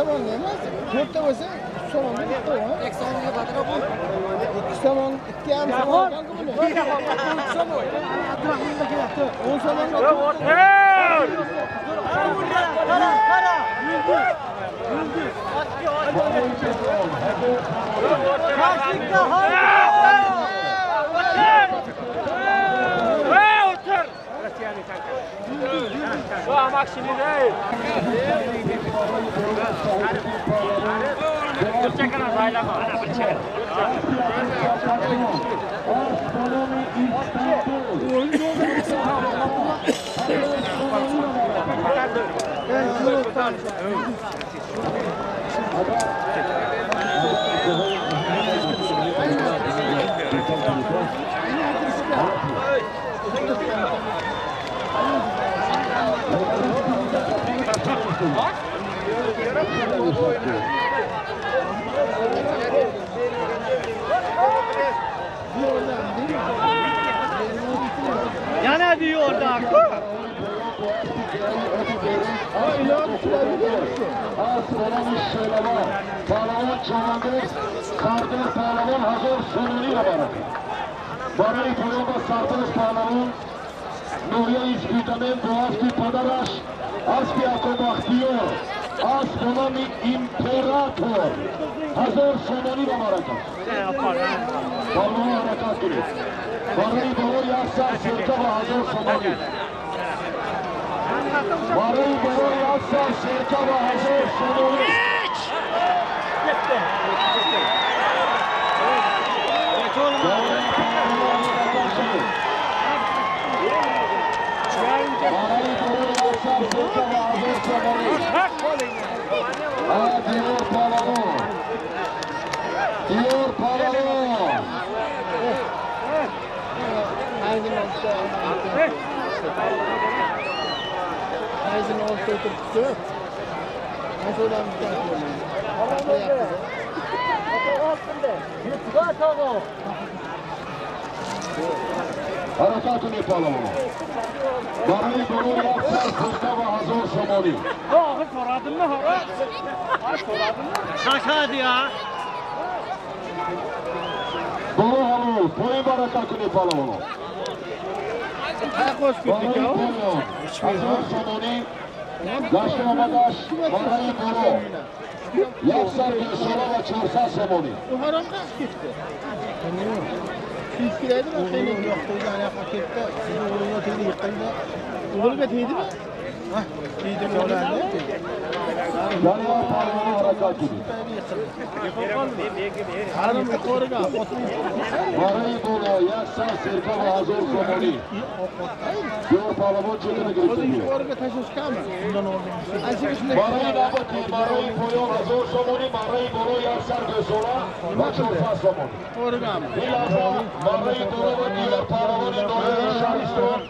Tamam demez. Dörtte olsa son bir o. Eksanlıya kadar bu. İki zaman iki yarım zaman kaldı bunu. On zaman kaldı. Şu amak şimdi değil. Çekene saylama. Ya ne diyor orada? Palavan çobandır, kardeş palavan hazır sonuyla bana. Bana ipolada sartız palavan, Nuriye ispitamen doğaski padaraş, aski akobaktıyor, as konami imperator. Hazır sonuyla baraka. Palavan harakat gibi. Bana ipolada yasa sirka ve hazır sonuyla. Barayı bana yazsa şirka ve hazır sonunu. Barayı bana yazsa şirka ve hazır sonunu. Diyor Palamo. Diyor Palamo. Ayzın orta oturttu. Nasıl olan bir tane yapıyor. Harekatını yapalım. Barayı bana yazsa şirka ve hazır sonunu. Soradın mı? Şaşadı ya. Doğru halı, boyu barakatını yapalım onu. Barayı bana hazır sonunu. Yaşlı Amadaş, Barayı bana. Yapsar bir sola ve çorsa somoni. O haram kaç gitti? Fiskileydi mi? Senin yoktu. Yani pakette sizin oğluna teydi yıkkında. Oğlu be teydi mi? Hah, teydi mi oğlan ne? Yani Palamo harekat gibi. Haram bir koruga. Barayı bana yapsar sirka ve hazır somoni. Diyor Palamo çekini gösteriyor. Koruga taşış kalma. Bundan oldu. Barayı nabati, barayı poyo hazır somoni, barayı bana yapsar bir sola ve çorsa somoni. Koruga mı? Bilhassa barayı bana ve diyor Palamo'nun doğru şahiston.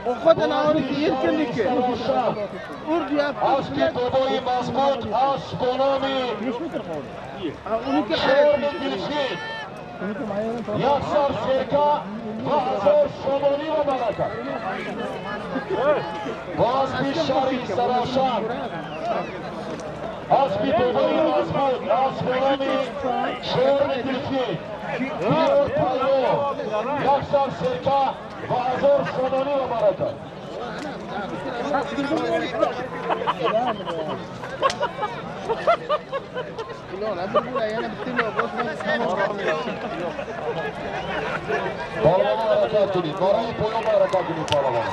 O kadar ağırlık yerkenlik ki. Urdu yap. Aski babayı mazmut, as konami, şehirli bilşin, yaksar serka ve hazır somoni ve baraka. Vazbi şari saraşan, aski babayı mazmut, as konami, şehirli bilşin, diyor palo, yaksar serka ve hazır somoni ve baraka. Palamo harekatını, barayı poyama harekatını palamo.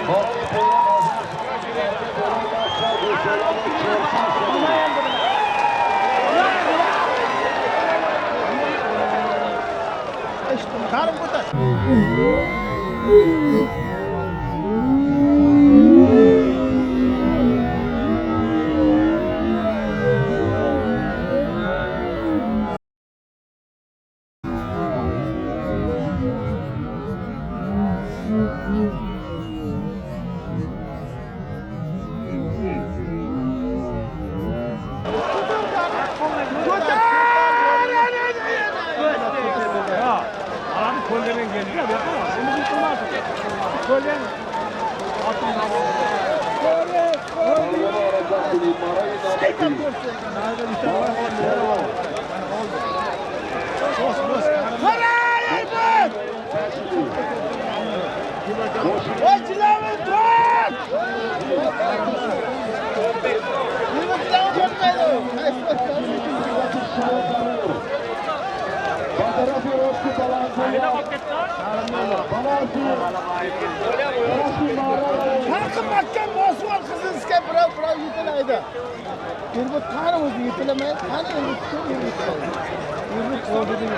Barayı poyama Karım kurtar. Kollerin geldi ya yapamaz. Şimdi yıkılmaz. Kollerin altından. Barakatli, Maray Nabati. Hakkı mahkem bozuyor kızın iske bırak yitilaydı. Yırbıt tanı oldu yitilemez. Tanı yırbıt oldu değil.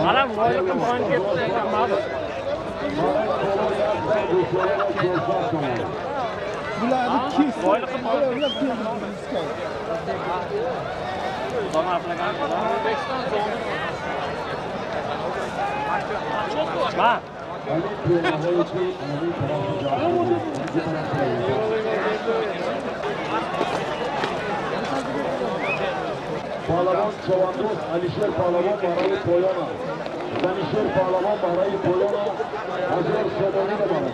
Alam boyliqim qo'yib ketdi ekan. Bularni kes. Boyliqim Ayollar keldi iske. Ha. Palavan Çavandız, Alişer Palavan Marayı Poyana. Danişer Palavan Marayı Poyana. Hazır Şedoğlu'na bana.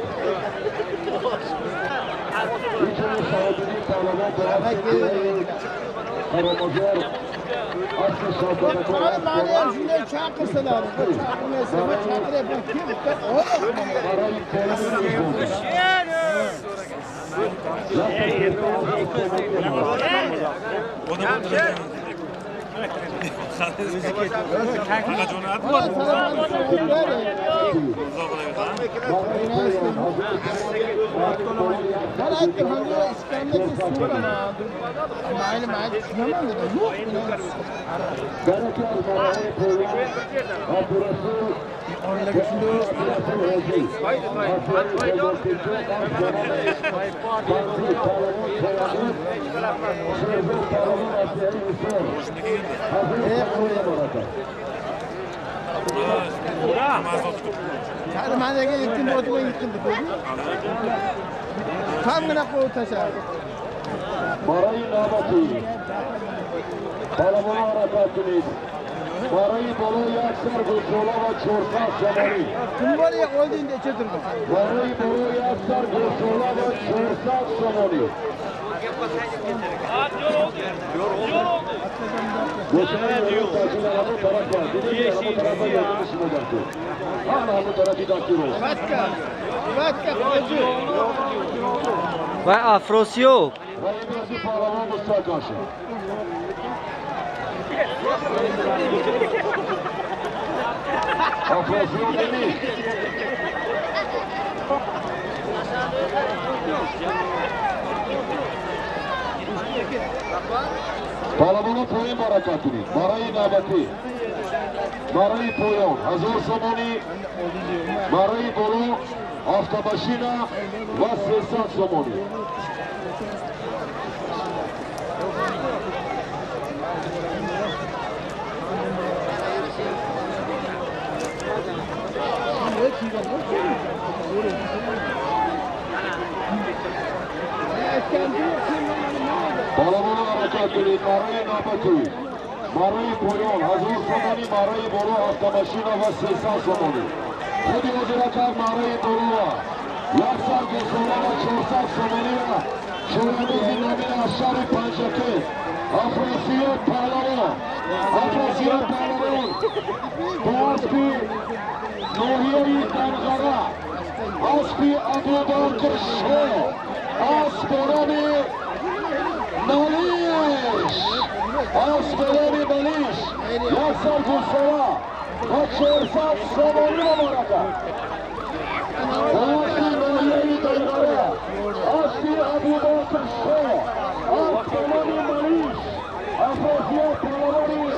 Üçünün sahibini Palavan Poyana. Karamazar. Aslı Şahdana Tanı bana şundan çakırsalar. Çakırmasa çakır yapın. Kim? Marayı Poyana'nın Hadi madem gittin boğazıma gittin de koydun. Kamına koy taşa. Marayı Nabati. Palamonu harekatini. Marayı Bolu Yaksar Gürsolava Çorsa Şamari. Kim var ya koydun da çetir bu. Marayı Bolu Yaksar Gürsolava Çorsa Şamari. Geçen yıl tacılarımı taraf var. Bir tarafı tarafa yönelmişim olacaktı. Hala bu tarafı daktilo. Vatka koydu. Vay Afrosio. Rayımızı Palavan Musa karşı. Afrosyon demiş. Palavan'a Poyun Barakatini, Marayı Nabati, Marayı Poyun, Hazır Somoni, Marayı Bolu, Aftabaşina ve Sesat Somoni. Palavan'a harekatini, Marayı Nabati, Marayı Poyun, Hazır Somoni, Marayı Bolu, Aftabaşina ve Sesat Somoni. Hadi Ozirakar Marayı Bolu'na, Yaksar Gürsolava Çorsak Somoni'na, Şuramızın namine Aşarı Pançakı, Afrosiyo Palavan, Afrosiyo Palavan, Boğazbi, Nuhiye-i Dangara, Aspi Abubakır Şeh, Asperani Maliş, Asperani Maliş, Yaksar Gürsolava, Çorsak Somoni'na baraka. Boğazbi Nuhiye-i Dangara, Aspi Abubakır Şeh, Asperani Maliş, Afrosiyo Palavan,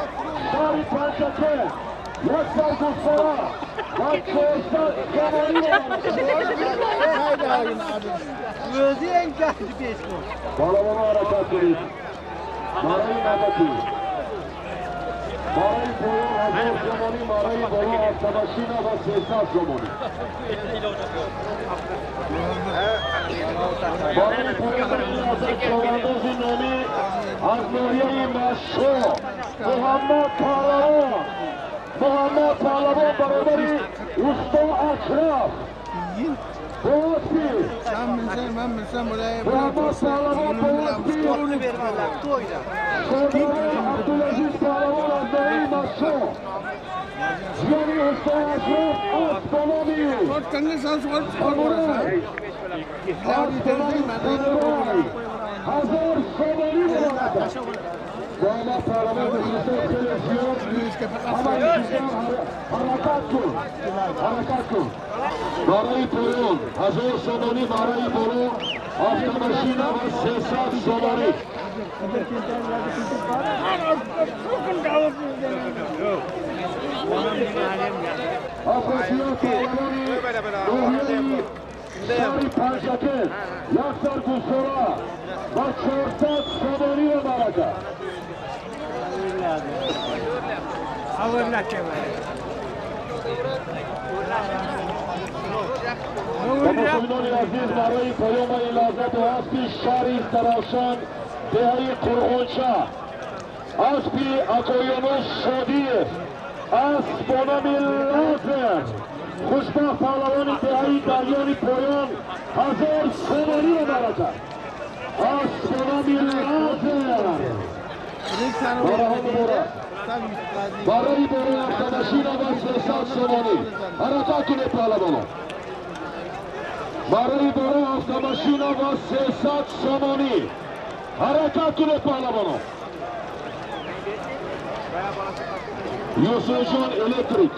Şari Pançakı, Yaksar Gürsolava, Çorsak Somoni'na baraka. Özü en geldi beşko. Palavan'a harekatini, Marayı Nabati, Marayı Poyun, Hazır Somoni, Marayı Bolu, Aftabaşina ve Sesat Somoni. Marayı Poyun, Hazır Çavandız Zinoni, Aznuriye-i Meşru, Muhammed Palavan, Muhammed Palavan barabari taraf. Yiyin. Boğazpi. Sen bilsen, ben bilsem buraya Brahma Palavan Boğazpi. Serdar Abdülaziz Palavan Azrail Maşo. Ziyani Ustayaşı Aslanami. Dört tane sen sor. Samuray. Aslanami Samuray. Hazır Somali Boğaz'da. Brahma Palavan Boğaz'da televizyon. Ama yüzden harakat kur. Harakat kur. Marai Poyon. Hazır Somali Marai Poyon. Avtomaşina ve Sesat Somali. Afrasiyon Palavanı. Ruhiyeli. Şari Panşakır. Yaksar Kusura. Bakşorsat Somali ve Maraka. Kamusunun Aziz Marai Poyoma İlazat ve Aspi Şari Staravşan Dehayi Kurğunça Aspi Akoyonuz Şodiyev As Bonamil Lazer Kuşbah Pahlavani Dehayi Dalyoni Poyon Hazır Somali ve Maraka As Bonamil Lazer Barahanı Bora Marai Bora Arkadaşıyla ve Sesat Somali Harakatun Pahlavani Marai Bora Avtomaşina ve Sesat Somali Harakatun Pahlavani Yusufcan Elektrik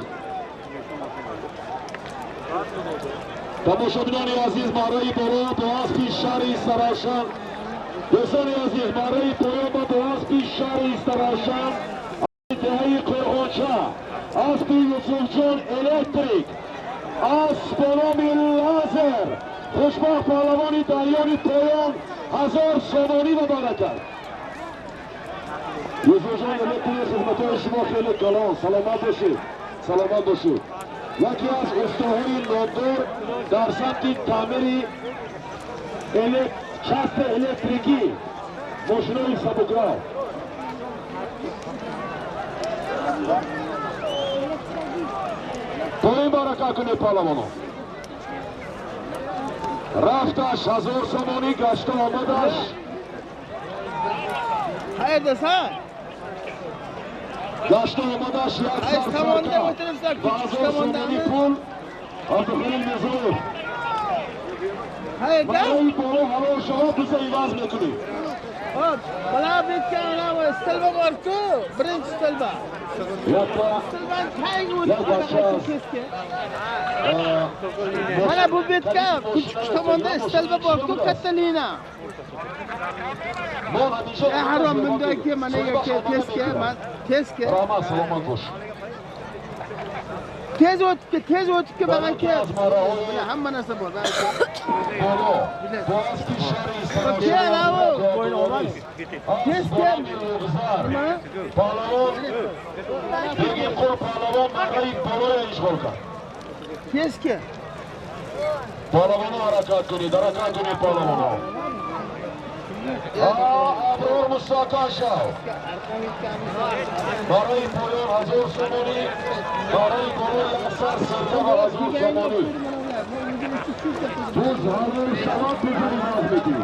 Tamoshabinani Aziz Marai Bora Boğazpi Şari Saraşan Yusufcan Aziz Marai Bora Boğazpi Şari Saraşan Dehayi Kurğunça Aspi Yusufcan Elektrik As Bonamil Lazer Kuşbah Pahlavani Dalyoni Poyon Hazır Somali ve Barakat Yusufcan Elektriğe hizmeti şuma kheli kalon salamat bاشید salamat باشید یکی از استوهای نامدار در سمت تعمیر چسب الکتریکی ماشین‌های سبکراه To'yin baraka kuni Pahlavonov. Raftash 1000 somoni, gashta omadash. Qayerdasan? Gashta omadash Qaysi tomonda o'tiribsan? Kuchli tomondami? Pul. Abdulhalim Mirzoyev. Qayerda? Marai Bora havo shoma biza ivaz mikuni. Hop, bala bitgan ana stilba bor-ku, birinchi stilba. Yakka Stilbani tagiga o'tib keskin. Mana bu betga kuchli tomonda stilba bor-ku, katta lina. Harom bunday mana yerga tezga. Rama salomat bo'sh. Tez o'tib ke bag'anka. Mana hamma narsa bor. Bolo. Boğazpi Şari Saraşan. Kelavo, bo'yni oladi. Tezga. Nima? Pahlavon. Begim Qul Pahlavon Marai Boro'ya ishg'ol qildi. Tezga. Pahlavoni harakat kunid, harakat kunid Pahlavonov. Abror Musa Kashav. Marai Poyon 1000 somoni. Marai Boro Yaksar Sardar 1000 somoni. Tuz hazır şarap tuzunu vazmeti.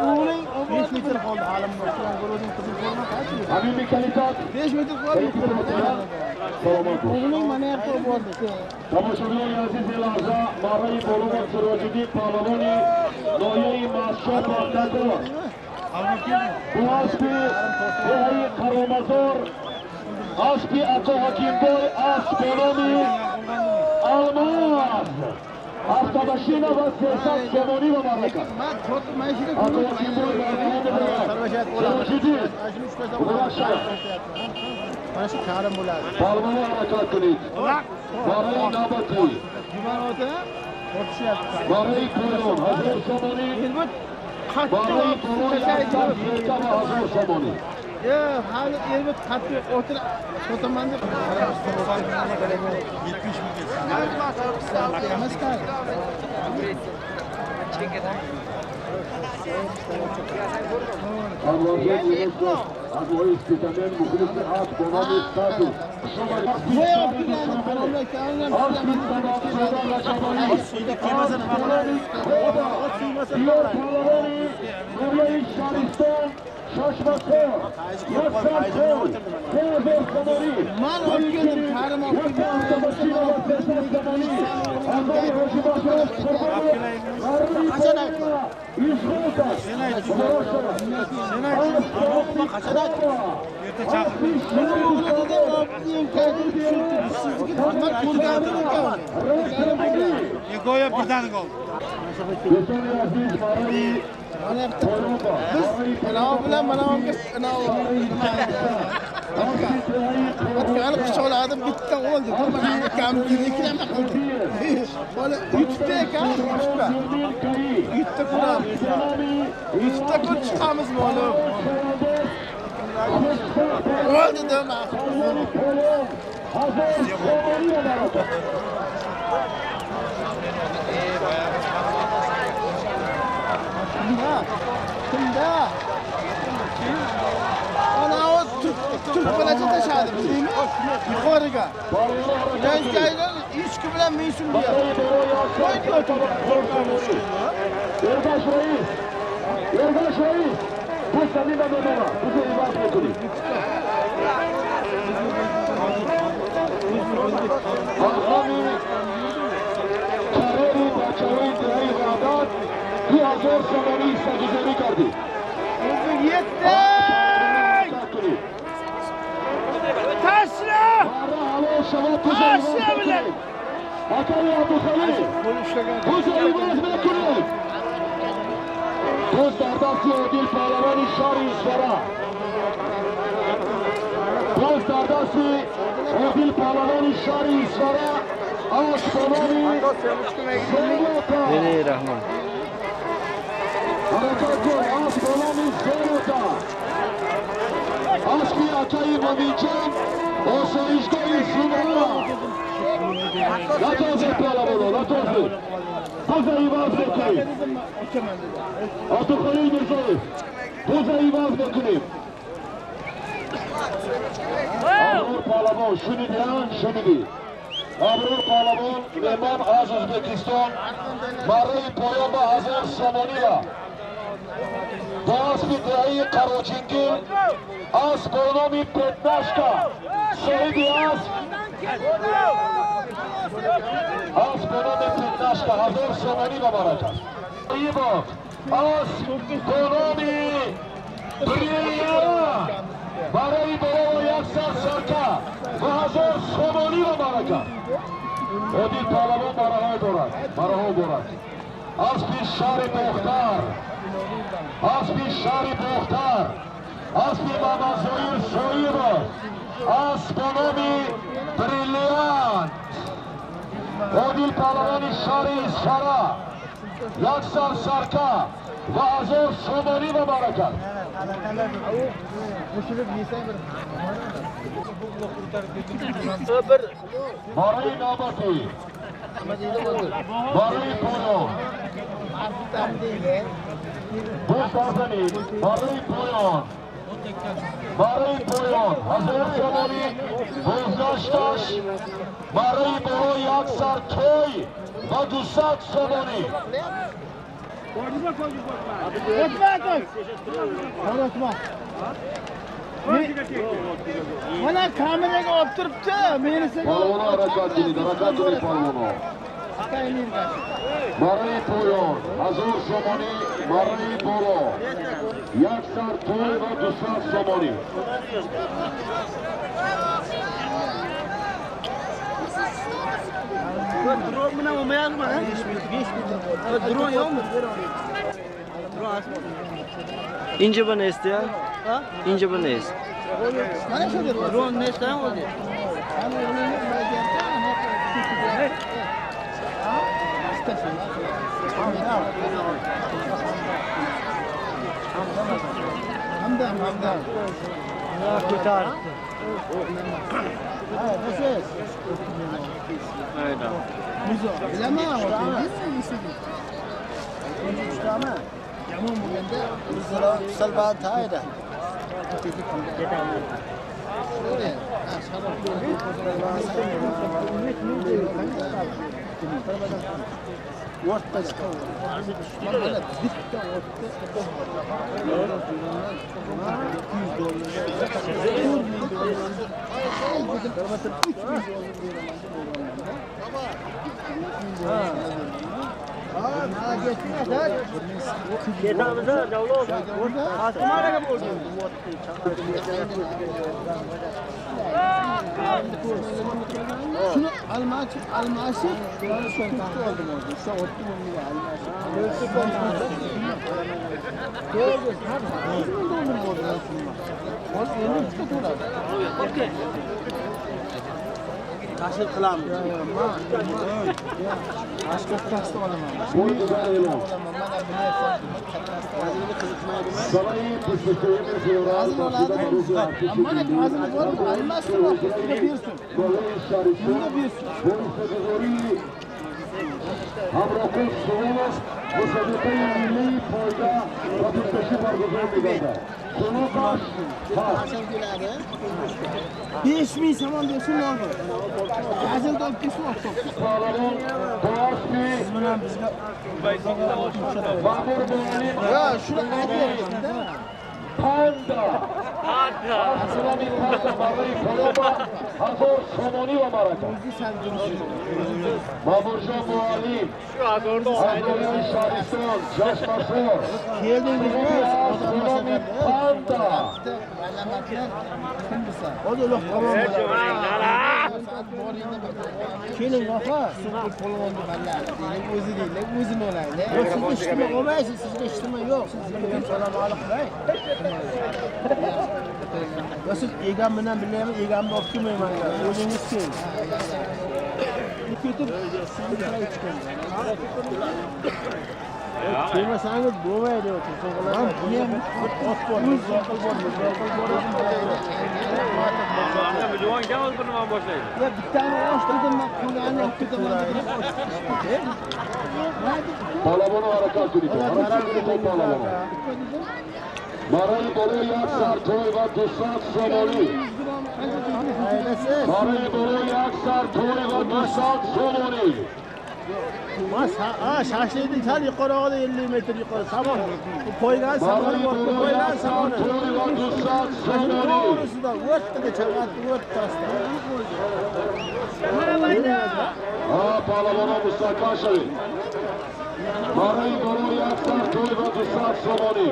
O'g'ling 5 metr qoldi halimda. O'g'ling qizni ko'rmadi. Amimi kalitat. 5 metr qoldi. Salomat bo'l. O'g'ling mana yerga bordi. Tomoshabinoni aziz elaza Marai Boro va Sirojiddin Pahlavoni noyai mashhur portador. Boğazpi Dehayi Qaramazor Aspi Ako Hakimboy As Bonami Almaz Avtomashina va Sesat Somali va Maraka Ako Hakimboy Sirojiddin Mana shu karim bo'ladi. Pahlavoni harakat qildik. Marai Nabati Juman o'ta o'tishyapti. Marai Poyon 1000 somoni. Marai Boro Yaksar Sardar 1000 somoni. Hali elbet qattiq o'tiraman deb 70 ming. Man olib keldim, karim olib qachon aytdi? Qachon aytdi? Erta chaqirdim. Go'yo birdaniga oldi. Biz bilan mana Hali quchoqladim, bitta oldi. Mana kamchiliklarni qildi. Bola YouTube'da ekan, YouTube'da ko'ramiz. YouTube'da ko'rib chiqamiz bola. Oldi dema. Kimda? Ana o Türk bilacha tashadi, bizdingmi? Yuqoriga. Yangiga ishki bilan menshun diyor. Qo'ydi o'tirib. Ergash Reis. Bu samima nima? Bu ibrat o'qidi. Kareri bachavi diye ibadat 2000 somoni sajidani kardi. Yetti! Taşla! Taşla bilen! Akali Abdülhamid! Bu sayımız mektubu! Dost dardasi Odil Pahlavoni Shari Isfara! Dost dardasi Odil Pahlavoni Shari Isfara! Aspanoni Zerota! Dede Rahman. Harekatı Aspanoni Zerota! Aspi Akayı Mamincan! Osayişko'yu Sumara! Latozi Pahlavoni, Latozi! Buzayı vazgeçmeyin! Atıkayı Mirzayev! Buzayı vazgeçmeyin! Abrur Pahlavon, şunu diyen, şunu değil. Abrur Pahlavon, Mehman Az Uzbekistan, Marri Poyamba Hazar Somoniva. Doğas Bidrai Karocingil, Az Boynomi Petnaşka, Seyidi Az, Az Boynomi Petnaşka, Hazar Somoniva Barakat. İyi bak, Az Boynomi Briyara, Barai Boro Yaksan Sarka, ve Hazar Somoniva Barakat. Odil Pahlavon Barahoy Borat. Az bir Şarif Muhtar, Az bir Şarif Muhtar, Az bir Baba Zoyir Soyirov, Az Bonomi Brilliant, Odil Pahlavoni Shari Isfara, Yaksan Sarka ve Azor Somoni ve Barakat. Barai Nabati, Barai Poyo, Buzdargani, Barai Poyon, Hazar Somoni, Buzdaştaş, Barai Boro Yaksar Toy ve Dusak Somoni. Mana kameraga olib turibdi. Menisiga. Palvona harakatini palvona. Barai Poyon, Hazar Somoni, Barai Boro, Yaksar Toy ve Dusak Somoni. Drone bilan olmayapmi? 5 minut. Drone yo'qmi? Ince bana ist ya. Ha? Ince bana ist. Mana shu drone nechdan o'zi? Hamdam. Ya ko'tar. Ha, nasiz. Aynen. Muzo, bilaman, o'zingiz. Chiqaman. yomon bo'lganda salbat hayda. o'rta chiqadi. Mana bitta o'rta Ketamizda davlat Asmaraga bo'ldi. Shuni almashib, oldim hozir. Shu o'tdi bunga almashib. Tashkil qilamiz. Tashkil olaman. Hamroqul So'g'ilov musobaqa milliy foyda va turmushi barguzor bo'ladi. So'g'ilov 5000 somon bersin oldi. Hazil olib kelsin oldi. Palavon Boasmi Bilan bizga Ma'mur Bo'g'ali yo shuni aytyapman-da. Panda Aslami Panda Ma'muriy Palova Hazor Somoni va Maraka Ma'murjon Muallim Azoriy Shariston Jashmasor Keldingizmi? Aslami Panda Hozir uloq keling oqa, super polvonni ballar. O'zingizlar o'zini olaylik. Siz ijtimoiy olmaysiz, sizga ijtimoiy yo'q. Sizga salom alaykum. Yo siz egam bilan birlaymi, egamni olib kelmayman. O'zingiz keling. Ketib sizni bilan chiqing. Kelmasangiz bo'lmaydi o'tirsangiz. Men buni ham ot bor, zoqil bor, Juvon gavul bir nima boshlaydi. Ya bittani ochtirdim men qulani olib ketaman deb ochtirdim. Palavon harakat qildi. Harakat qildi Palavon. Maray Bolo Yaksar To'y va Dusat Somoni. Maray Bolo Yaksar To'y va Dusat Somoni. Shashlikni sal yuqorog'ida 50 metr yuqori samon. Qo'ygan samon bor, qo'ygan samon. To'y va Dusat Somoni. O'tdi chaqatdi, o'tdi. Palavon Mustakashev. Maray Bolo Yaksar To'y va Dusat Somoni.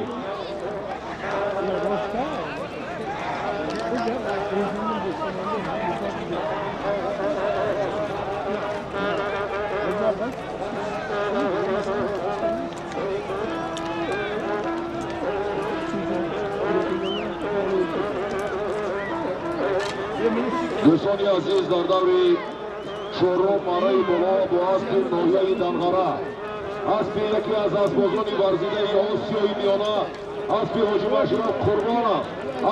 Do'stoni aziz Dardavri Sho'ro Maray Bolo Boaspi Noyai Dang'ara Aspi yaki az azbozoni Varzidai Osiyoyi Miyona Aspi Hojim Ashraf Qurbonov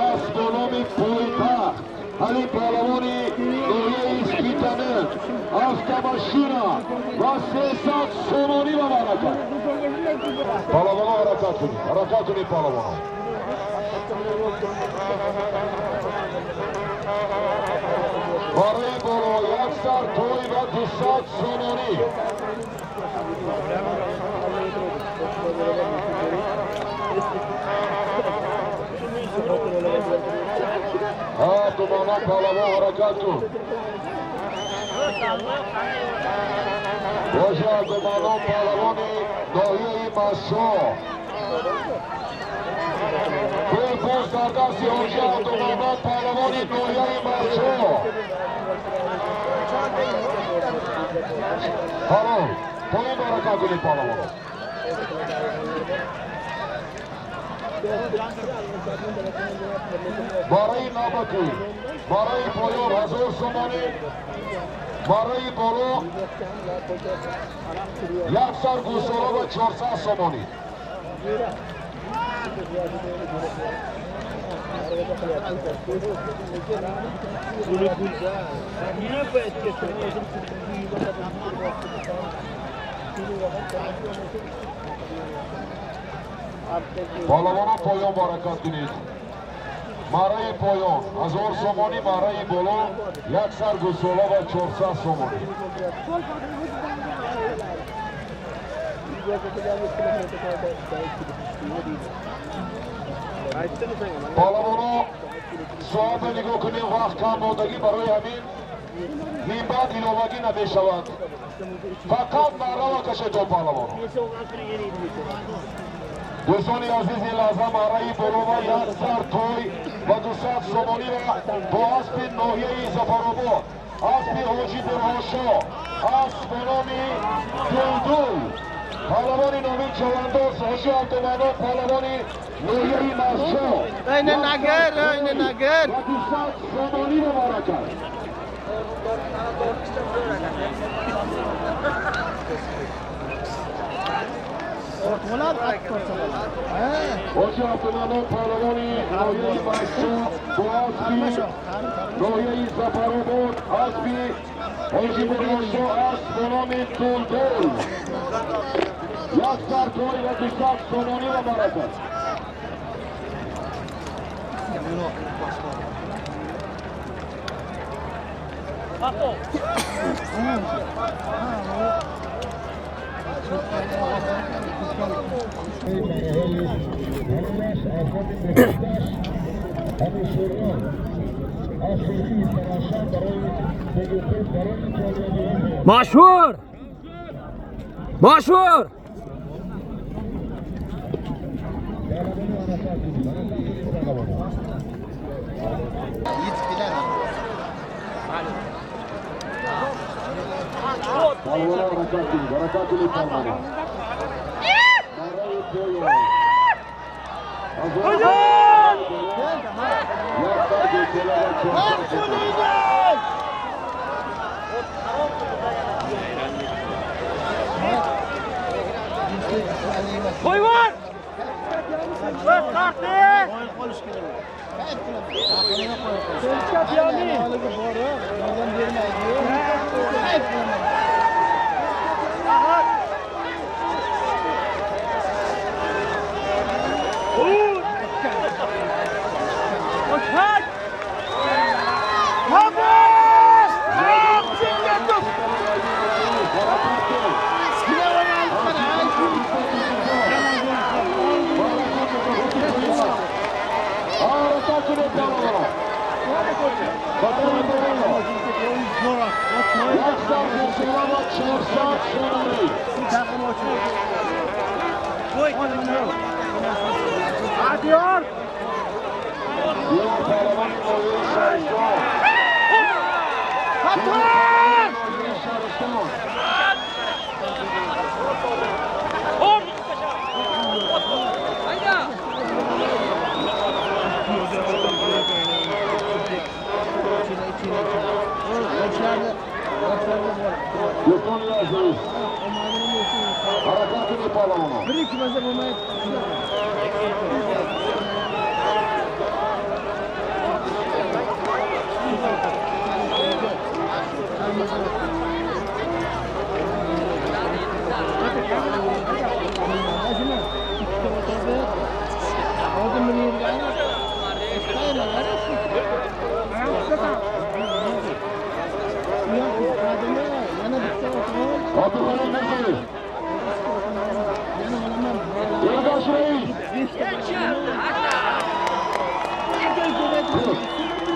Asbonomi Poytaxt Ali Palavoni Noyai Ispitani Avtomashina va Sesat Somoni va Maraka Palavon harakat qiling Palavon Maray Bolo Yaksar To'y va Dusat Somoni Tumanon Palavon harakat qil Boja Tumanon Palavoni Noyai Masho Qo'l Sardasi Hoja Tumanon Palavoni Noyai Masho Halol, to'y harakat qiling Palavon Maray Nabati Maray Poyon Hazor Somoni Maray Bolo Yaksar Gusoro va 400 Somoni Palavona poyon barakat dinید. Marayi poyon 1000 somoni, marayi bolo 1 sar gusola va 400 somoni. Palavona soat nigah kunیم vaqt kam mondagi baroy hamин minbad ilovagi nameshavad. Faqat marava kasheto palavona. دوستان عزیز این لحظه مرائی بلوما 1 سر توی و 200 سومانی را با اسب ناحیه زفرآباد اسب حاجی برهاشا اسب به نام دلدل پهلوان نامی چوانداز حاجی عبدالمنان پهلوان ناحیه مسجد اینه نگر اینه نگر و 200 سومانی را برکت حاجی عبدالمنان پهلوانی ناحیه مسجد با اسب ناحیه زفرآباد اسب حاجی برهاشا اسب به نام دلدل 1 سر توی و 200 سومانی را برکت مشهور مشهور Palavona barakat dinید palavona marayi poyon 1000 yaklar gusola va 400 Koyvar! Bas kalktı! Adiyor! Do'stlar aziz, harakatini palavona. Bir ikki marta bo'lmaydi. Abdülhamid Mesih. Yoldaş Reis.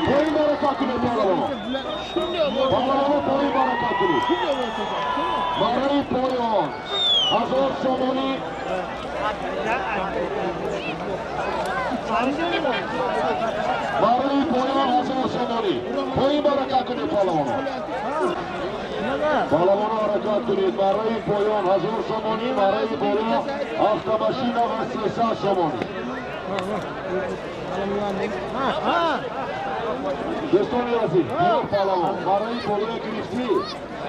Boyun harekatini palavona. Palavona boyun harekatini. Marayi poyon 1000 somoni. Marayi poyon 1000 somoni. Boyun harekatini palavona. Palavona harakat dinید. marayi poyon 1000 somoni, marayi bolo avtomashina va 300 somoni. Do'stlar aziz, bir palavon marayi bologa kirishdi,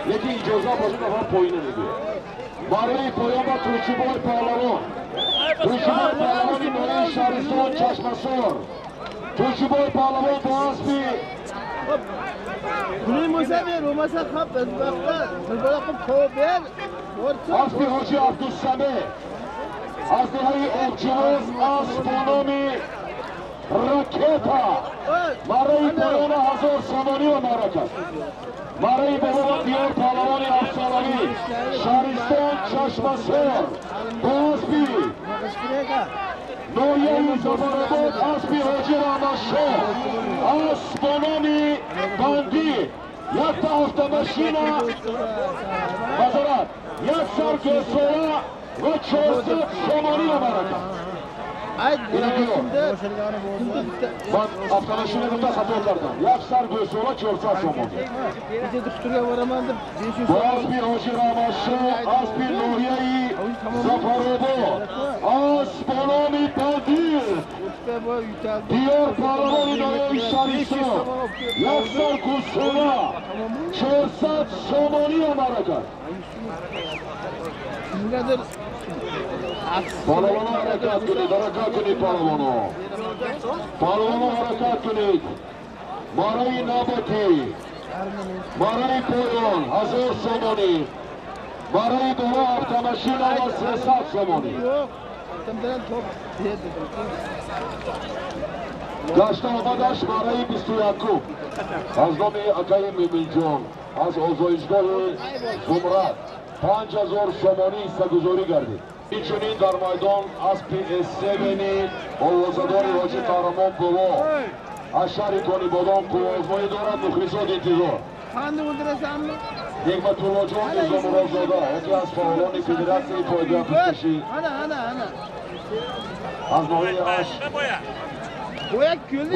lekin ijoza boshqa nafar poyini dedi. Marayi poyon va Turchiboy palavon. Turchiboy palavoni Nuriy Shariston Chashmasor. Turchiboy palavon bu asbi Buning bo'lsa ber, bo'lmasa qap biz vaqtda bir bola qilib qo'yib ber. asbi Hoji Abdusamad. از نهایی اقچوز اسپانامی رکتا برای پایان 1000 سامانی و معرکت برای بابا دیار پهلوان افسانوی شهرستان چشمسر با اسبی نویه زفرآباد اسبی حاجی رحمت شاه اسپانامی بندی یک تا автомашина مزارت یک سر گسوه و 400 سامانی و معرکت من автомашина گفته خطا کردم یک سر گسوه 400 سامان با اسبی حاجی رحمت شاه اسبی نویه زفرآباد اسپانامی بندی دیار پهلوان نویه شهرستان یک سر گسوه 400 سامانی و معرکت پهلوانا حرکت کنید حرکت کنید پهلوانا حرکت کنید مارای نباتی مارای پایان 1000 سامانی مارای دو автомашина و 300 سامانی گشت آمدش مارای 21 از نام اکای میمین جان از آزایشگاه زمرد 5000 سامانی حصه‌گذاری گردید. اینچنین در میدان اسبی اس7 بینید آوازدار حاجی قهرمان گواه از شهر کانیبادان کوهآزمایی دارد مخلصات انتظار نعمت الله جان نظام مرادزاده یکی از فعالان فدراسیون پایگاه پیشکشی از ناحیه اش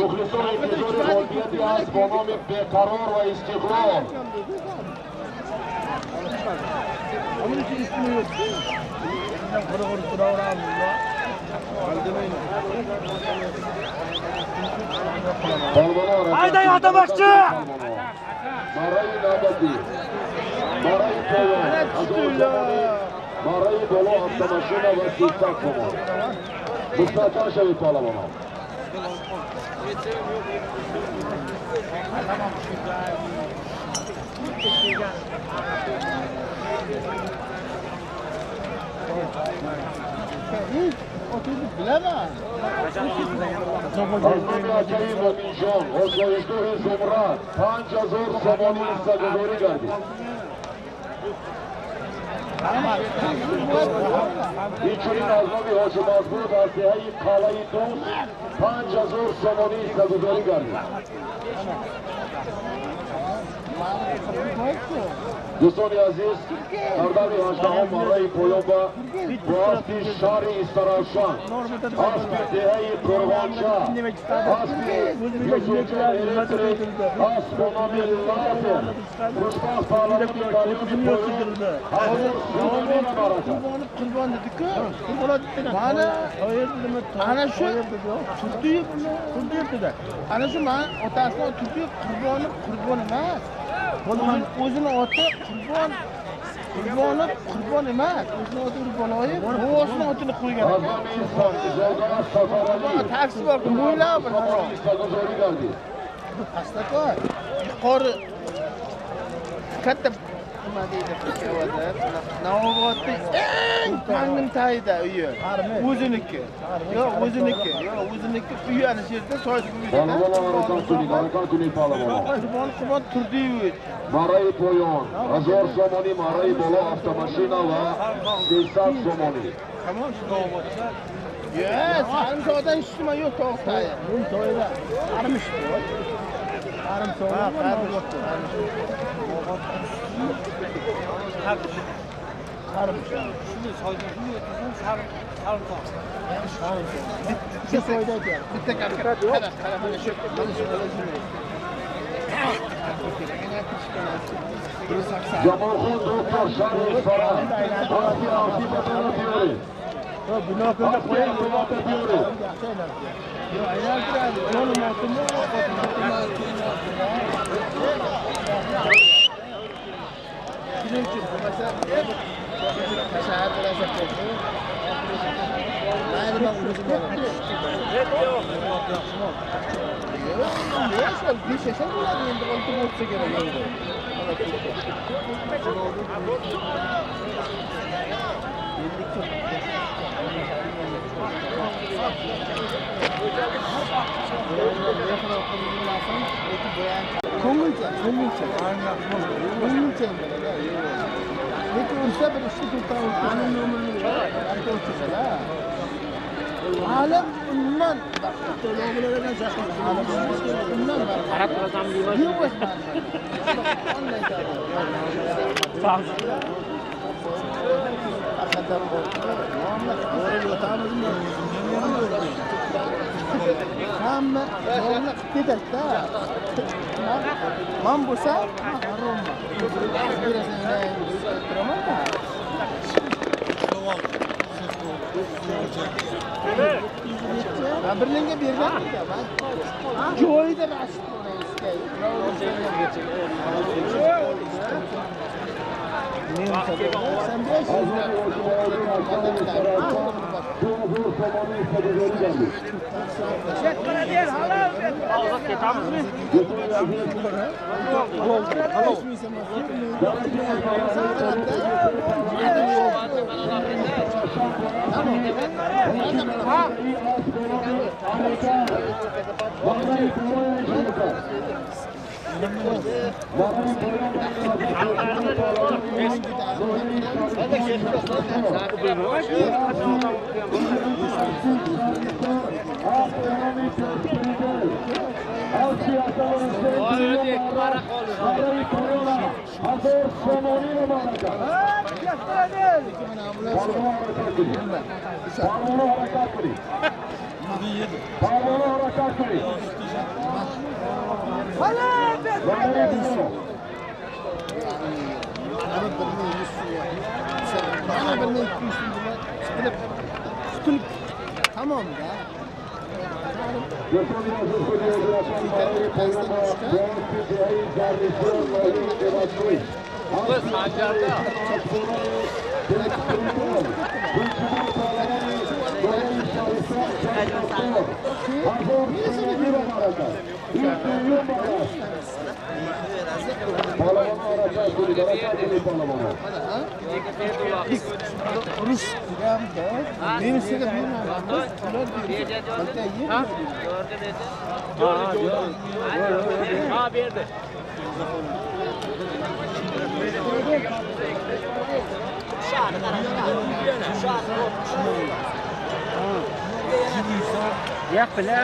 مخلصان انتظار غالبیتی است با نام بیقرار و استقلال Haydi yatamakçı! Marayı nabati, marayı polo, marayı dolu автомашина ve sistem koma. Mustafa Şevit Palavana. Azami Akayim ve Minjan, Osayışgah-ı Zumrat, 5000 Samani hisseguzari gardid. اینچنین ازنامی حاجی مزبور در سیهای قلعه دوست 5000 سامانی حصه‌گذاری گردید. دوستان عزیز در دم 18 مارای پایان با اسبی شهر استراشان اسبی دهه کرمانشاه اسبی یسوجه الکتریک اسپانامی لازر خوشبخت پهلوانی قلیمی پایان 1000 سامانی معرکت Kurban dedik ya. Kurban dedik. Ana şu Türkiye dedi. Ana şu man otasına Türkiye kurban emas. Onun o'zini oti Qurbon emas. O'zini oti Qurbanoyev. O'zini otini qo'ygan. Taksi bor, mo'ylab bir Astakor. Yuqori katta nima deydi? Navoiyda eng tangim tayda uyi. O'ziniki. Yo'q, o'ziniki. Uyi ana shu yerda Qurbon Turdiyev. Maray Poyon, 1000 somoni, Maray Bolo avtomashina va 300 somoni. Tamam, shu Navoiyda. Yes, yarim soatdan ishtima yo'q to'xtaydi. Bu to'yda armishdi. Yarim soat. Shuni soydan shuni o'tsan sarim toq. Bitta soyda ekan. Bitta karkara. Qara mana shu. Jamoxon doktor Sharif Farah, Asbi Asbi Batana Piyori. Binokunga qo'ying, Batana Piyori. Yo, aylantiradi. Yo'l motimni Shuning uchun masalan, shahar bilan mayli men o'zim boraman. Yo'q, besh yashar bo'ladi endi, olti bo'lsa kerak endi. Ko'ngilcha. Lekin ursa bir ishni to'xtatib o'tadi. Alim undan qarab turasan deyman. hamma yo'lni qilib ketadi-da. Men bo'lsa, birlinga bergan joyida Rashid tamam da. Rus programda menisiga bermayapmiz. Ha berdi. Yapla.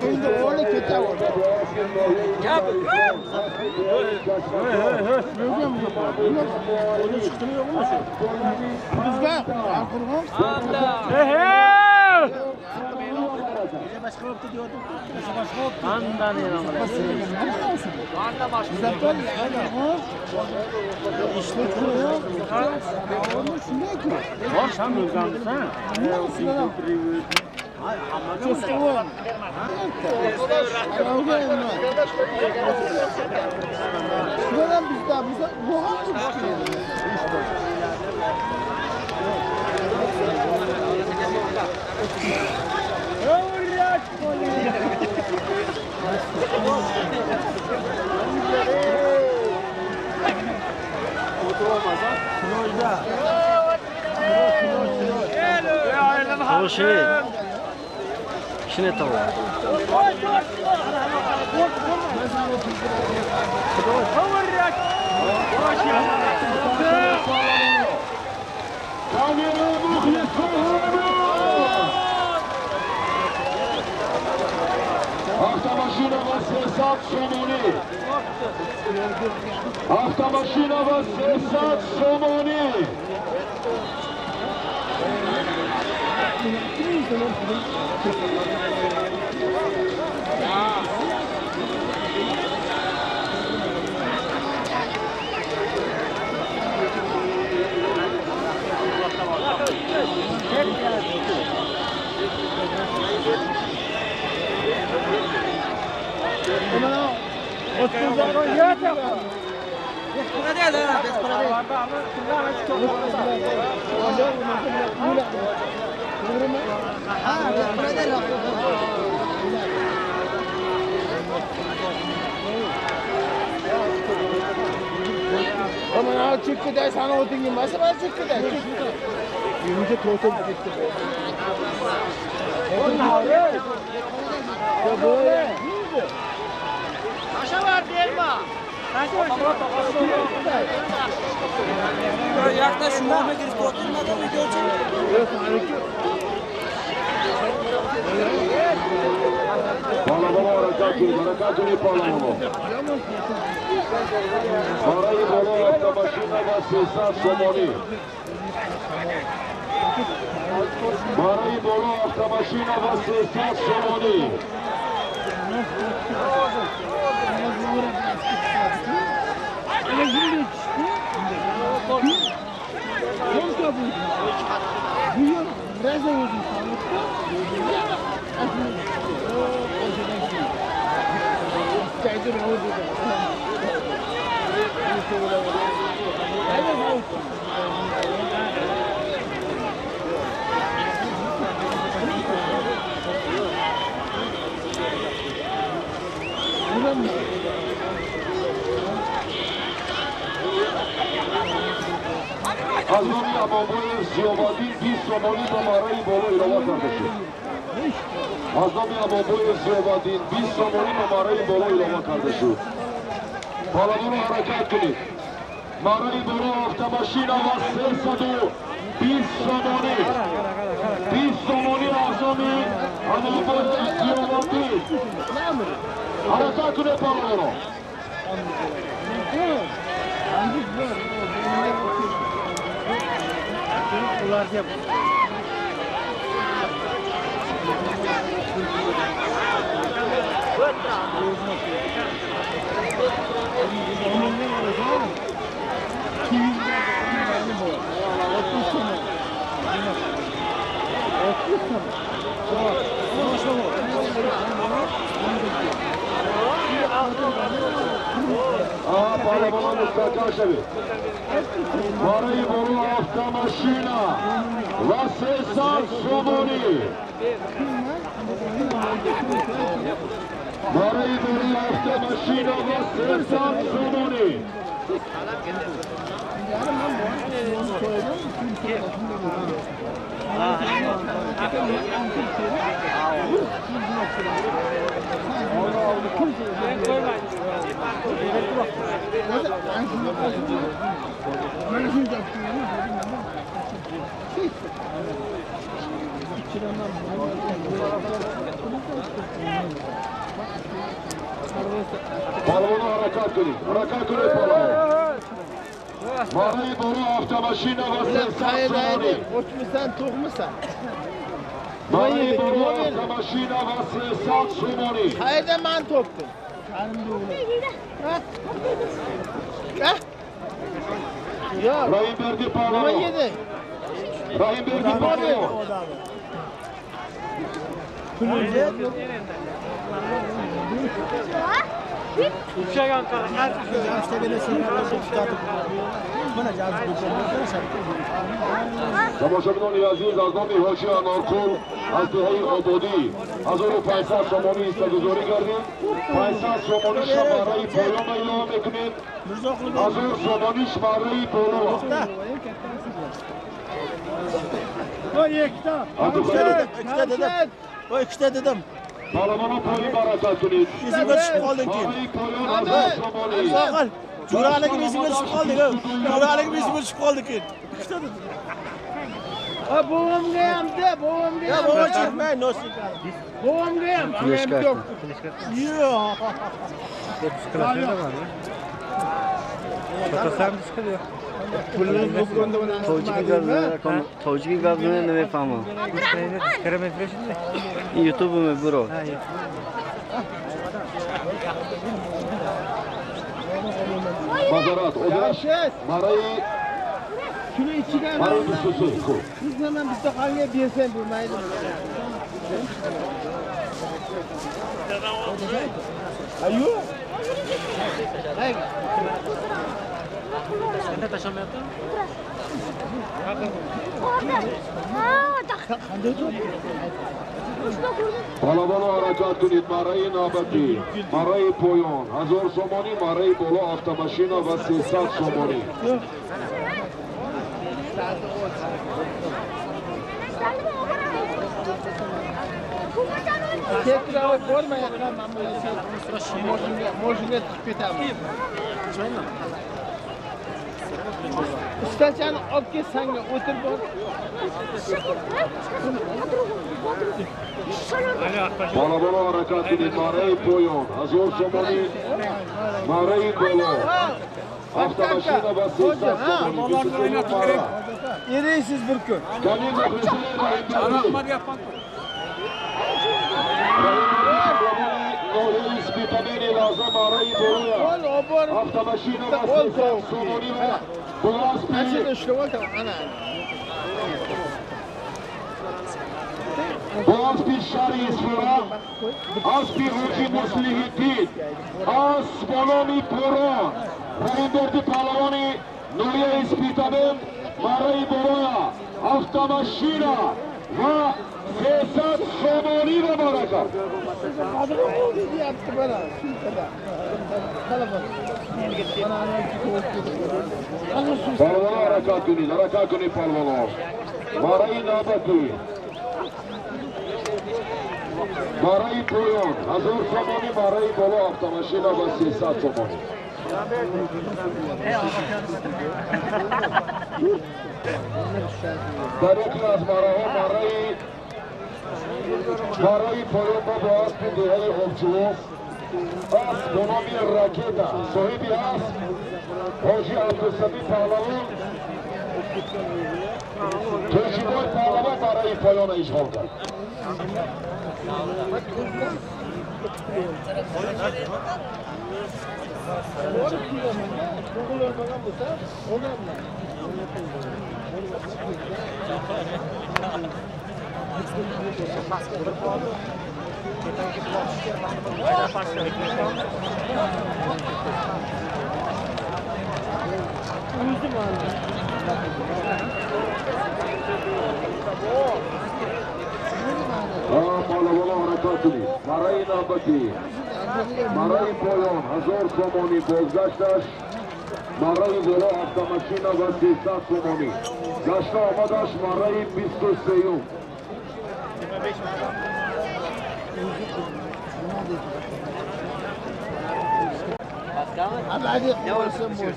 Endi o'g'li ketaverdi. Gap. O'zi chiqdimi yo'qmi shu? Bizga Alqur'on. Boshqa vaqtda deyotdim. Boshqa vaqtda. Andan yana Anda boshqa. Bizatdan yana ishlik yo'q. Avvalda shunday-ku. Bor ham o'zgansan. Cho'sqovon. Shulardan bizda bu ham Kishine tava. Avtomaşina va Sesat Somoni. Avtomaşina va Sesat Somoni. Mana chekkaday sana o'tingga masa bor chekkaday. Yürüyünce totem gitti. Taşa var değil mi? Taşa var. Yaklaş şuna mı girip oturmadan mı göreceksin? Palabolo harekatini Palabolo. Marayı Bolo avtomaşina ve Sesar Somoni. Marayı Bolo avtomaşina ve Sesar Somoni. Azami Amaboy'un Ziyobadin bir Somoni ve Marayı Bolo ilava kardeşi. Azami Amaboy'un Ziyobadin bir Somoni ve Marayı Bolo ilava kardeşi. Palabolo harekatini. Marayı Bolo avtomaşina ve Sesadu bir Somoni. Bir Somoni Azami Amaboy'un Ziyobadin. Harekatini Palabolo. Palabolo Mustakaşevi. Marayı Bolo avtomaşina ve Sesar Somoni. Marayı Bolo avtomaşina ve Sesar Somoni. Palabolo harekatini. Harekatini Palabolo. Marayı Bolo avtomaşina ve Sesar Somoni. Koçmusan, to'qmisan? Marayı Bolo avtomaşina ve Sesar Somoni. Qayerda man to'pdim? Qarimda o'g'lim. Ha? Yo'q. Rahim Berdi Nima Palabolo. yedi? Rahim Berdi Palabolo. Uçagan qaraqa. Tomoshabinoni aziz az nomi Hoji Anorkul az Dehai Obodi 1500 Somoni istaguzori kardیم 500 Somonish برای پیام اعلام میکنیم 1000 Somonish برای بولو Ikkita dedim. O ikkita dedim. Palabolo poyi barakat kunid Esimga tushib qolding keyin. برای پایان 1000 Somoni Soqil. Jo'raligim esimga tushib qoldi. Jo'raligim esimga tushib qoldi keyin. Ikkita dedim. Buvimga ham de, buvimga ham. Ya buvim chekmay, nosib. Buvimga ham. Fleshka Yo'q. Yo'q. Tojiki gazını nefahmam. YouTube mu bro? Mazarat odash برای Shuni ichiga برای xususiy siz nima bizda qolga bersam bo'lmaydi. Ayo. Qanday tashamayapti? Palabolo harakat kunid برای navbati برای poyon 1000 Somoni برای bolo avtomashina va 300 Somoni Tekrar ko'rmayapman men buni. Mojinga chiqib ketaman. Ustachani olib kelsanga o'tirib bor. Palabolo harakatini Maray Poyon, Azor Somoni, Maray Bolo. Avtomashina va 80 somoni. Eriysiz bir kun. Kamil muxlislar İspitamen'i lazım Maray Bolo'ya. Avtomashina va 80 somoni va Ashada ushlab oldim ana. Boğazpi Şari İsfira, Aspi Ruki Muslihiddin, As Boloni Poron, Revindordi Palavani, Nuriye İspitamen, Maray Bolo'ya, Avtomashina va 80 somoni va barakat. Palvano harakatuni palvano. Maray navbati. Maray Poyon, Azor Somoni, Maray Bolo, avtomashina va 80 somoni. Dariklas Maray Poyon ba Boğazpi Dehali Ovçulov, As Bonomi Raketa, sahibi As, Hoji Abdülsami Pahlavi, Turşiboy Pahlava Maray Poyon'a işgal kar. Palvano harakatuni, Maray navbati, Maray Poyon, Azor Somoni, Bozgashtash, Maray Bolo, avtomashina va 80 somoni. Gashta omadash Maray 23. Abadi qo'ysin mumkin.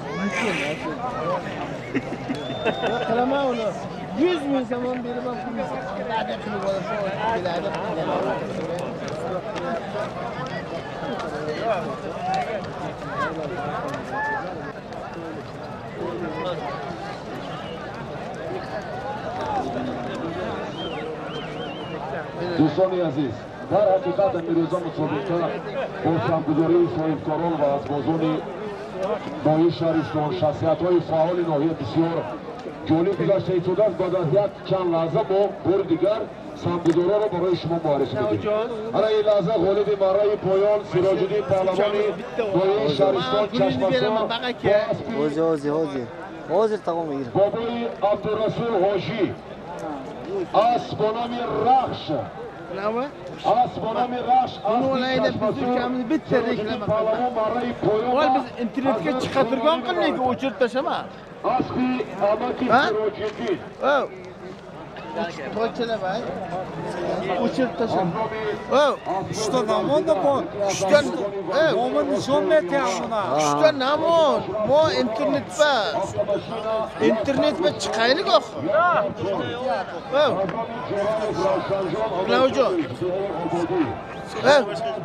Qilama uni. 100 ming so'm beraman pulni. Abadi qilib olsa, keladi. دوستان عزیز، در حقیقت امیروزا مسابقه با سمبوداری صاحبکاران و از بازان ناحیه شهرستان شخصیت‌های فعال ناحیه بسیار جالب گذشته شده است. بعد از یک چند لحظه ما بار دیگر سمبودارا را برای شما معرفی می‌کنیم. حالا این لحظه غالب مرای پایان سراج‌الدین پهلوانی ناحیه شهرستان چشم‌سار Hozir taqom megir. بابای عبدالرسول حاجی از بنام رخش Nima? از بنام رخش Uni olayda biz ukamni bitta reklama پهلوان مرای پایان Ol biz internetga chiqa turgan qildik, o'chirib tashlama. Aspi Amaki Ha? Sirojidin O. To'chala bay. O'chirib tashlama. O. Что намон пон? Shtan, Момон nishon metyapman. shtan namoz. Mo internet ba. İnternet ba chiqaylik ox. O. Lavjon.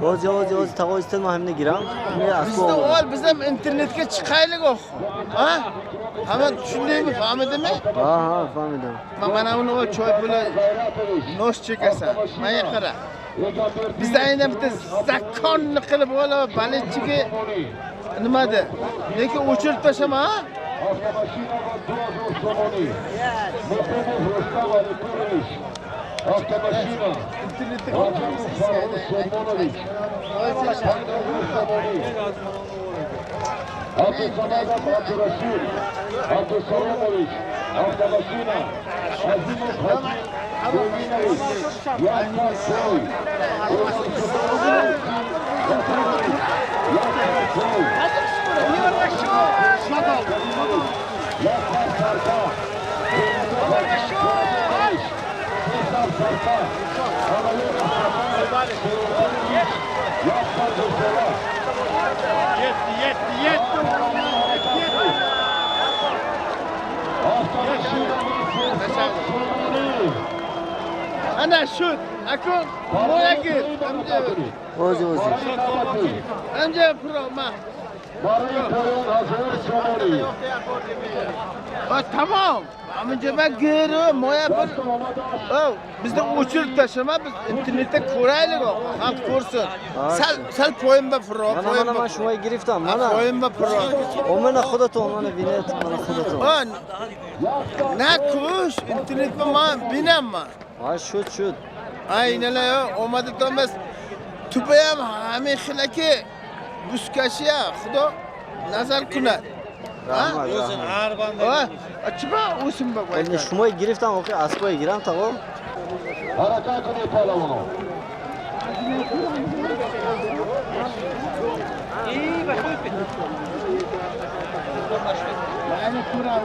Hozir taqom istalma hamda giram. Bizda ol biz ham internetga chiqaylik ox. Ha? Hamma tushundingmi, fahmdingmi? Ha, fahmdim. Mana uni o choy puli nos chekasan. Menga qara. Bizda endi bitta zakonni qilib ola balichiga nimada? Lekin o'chirib tashlama, ha? Avtomashina Abdussamad Abdurashid Abdusalomovich Avtomashina Azimov Haji Dominovich Yakar Soy Yakar Sarkar Ana şut. Akın. Moya gir. O'zi. Amca pro ma. Bak tamam. Amca ben geri moya bir. Bizde uçurup taşıma biz internette ko'raylik o. Halk ko'rsin. Sal poyim ba pro. Mana shunga giriftam. Mana. Poyim ba pro. O mana xudo to, mana bilet, mana xudo to. Ne kuş? İnternet mi ma binem ma. Ha şut. Aynen öyle. Olmadı Thomas. Tüpeyem hami xilaki buskashi ya. Xudo nazar kunar. Rahmat. Açma usun bak. Endi shunga giriftam, o'qi asboy giram, tamam. Harakat qilib palavno. Yani kura.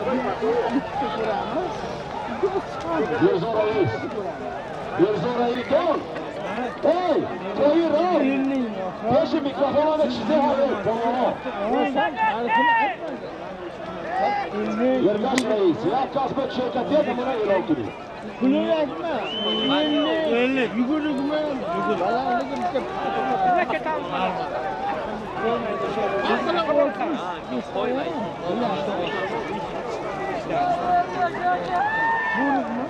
Yerzo Reis gol. Hey, koyur ha. Peşi mikrofona da çize hadi. Tamam. Yergaş Reis, ya kasbet şirketi de buna elan kırıyor. Bunu yapma. Yuguruk mu? Yugur. Valla ne kadar. Aslında korkmuş. Yuguruk mu?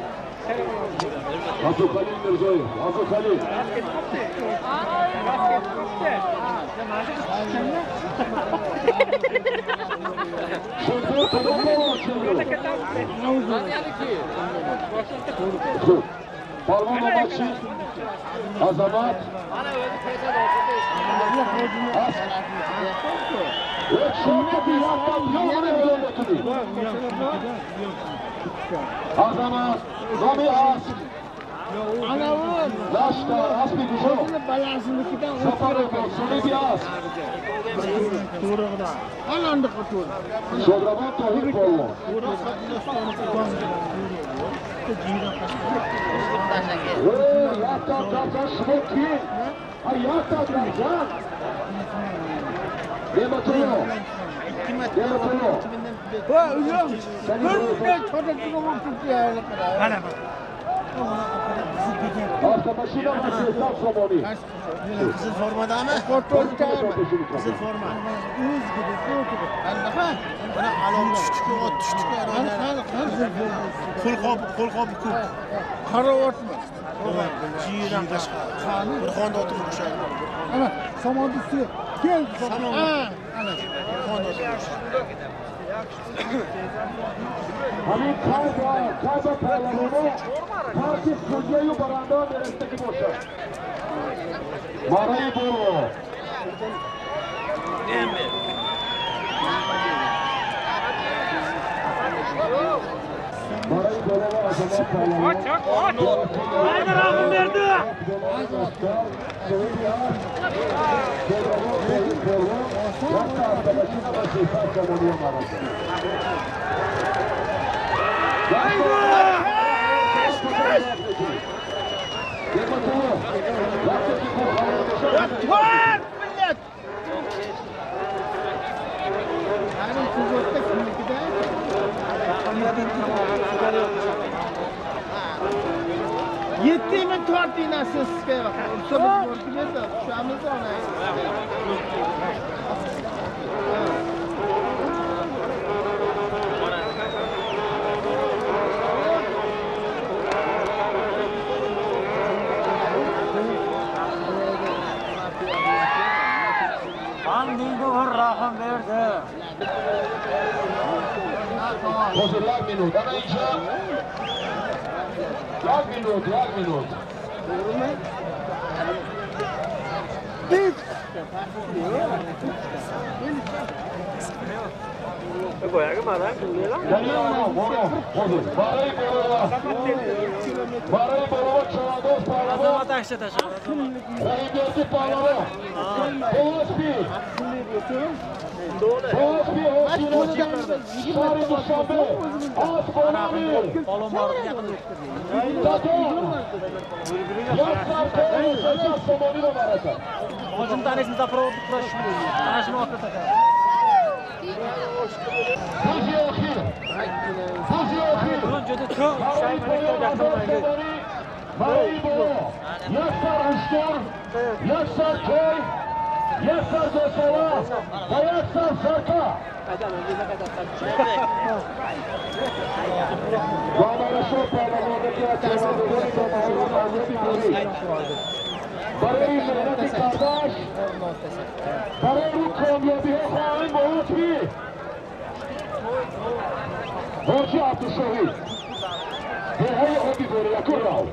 Hasan Halil Mirzoyev, Hasan Halil. Şimdi tamamlamak için. Parmağına maçı. Azamat. Ve şurada bir yaptan yolunu öğretiliyor. Azamat. Rami As. Anavun. Laşkar. As bir gücü. Balasındakidan Safarov. Suni bir As. Doğruğuna. Alandık otur. Sodraman Tohir Bollo. Yaptan kaptan Şmokki. Hayattan kaptan. Demetrio. Ha, üzüm. Hırmızda çocukluğumu tutuyor. Arkadaşıyla Mesih'den Somoni. Kızıl formada mı? Fotoğrafta mı? Kızıl forma. Uz gibi, soğuk gibi. Bana bana alom düştük, ot düştük. Kul kop. Kara ot mu? Ciğden başka. Bir konda oturmuş. Ama saman düştü. Gel. Saman. Ana. Konda oturmuş. Hani kayba parlamanı parti Sürgeyi Baranda Neresteki boşa. Marayı Bolo. Marayı Bolo ve Azamat parlamanı. Aynen abi verdi. Yaptı arkadaşına Mesih'den Somoni'ye maradı. Var millet. Yani kuzokta kimlikte. Yetti mi torti nasıl sıkıyor? Sonra korkuyor da şu anımızda ona. Rahim verdi. Pozurlar minut. Ana inşa. Yak minut. Biz. برای برای چهارده پهلوان تاشته تاشته رئیس پهلوان دوستی حسینی شهر دوشنبه آسمانی Balon vardı yakında. یک سرکار سجا سمانی رو برکن Hocam tanesini zapravo tutuşmuyor. Tanesini orta takar. روزی اخیر Bunun jodu çok. برای پایان برای برو یک سر اشتر یک سر کی یک سر دوساله و یک سر سرکا گامارشو پرلمانده که اچرادوانی با محمد عزیزی دوری برای مهنت کردش برای رو کامیابی ها خواهیم با حکمی حاجی عبدالشهید دههای آبی بوری یکو راو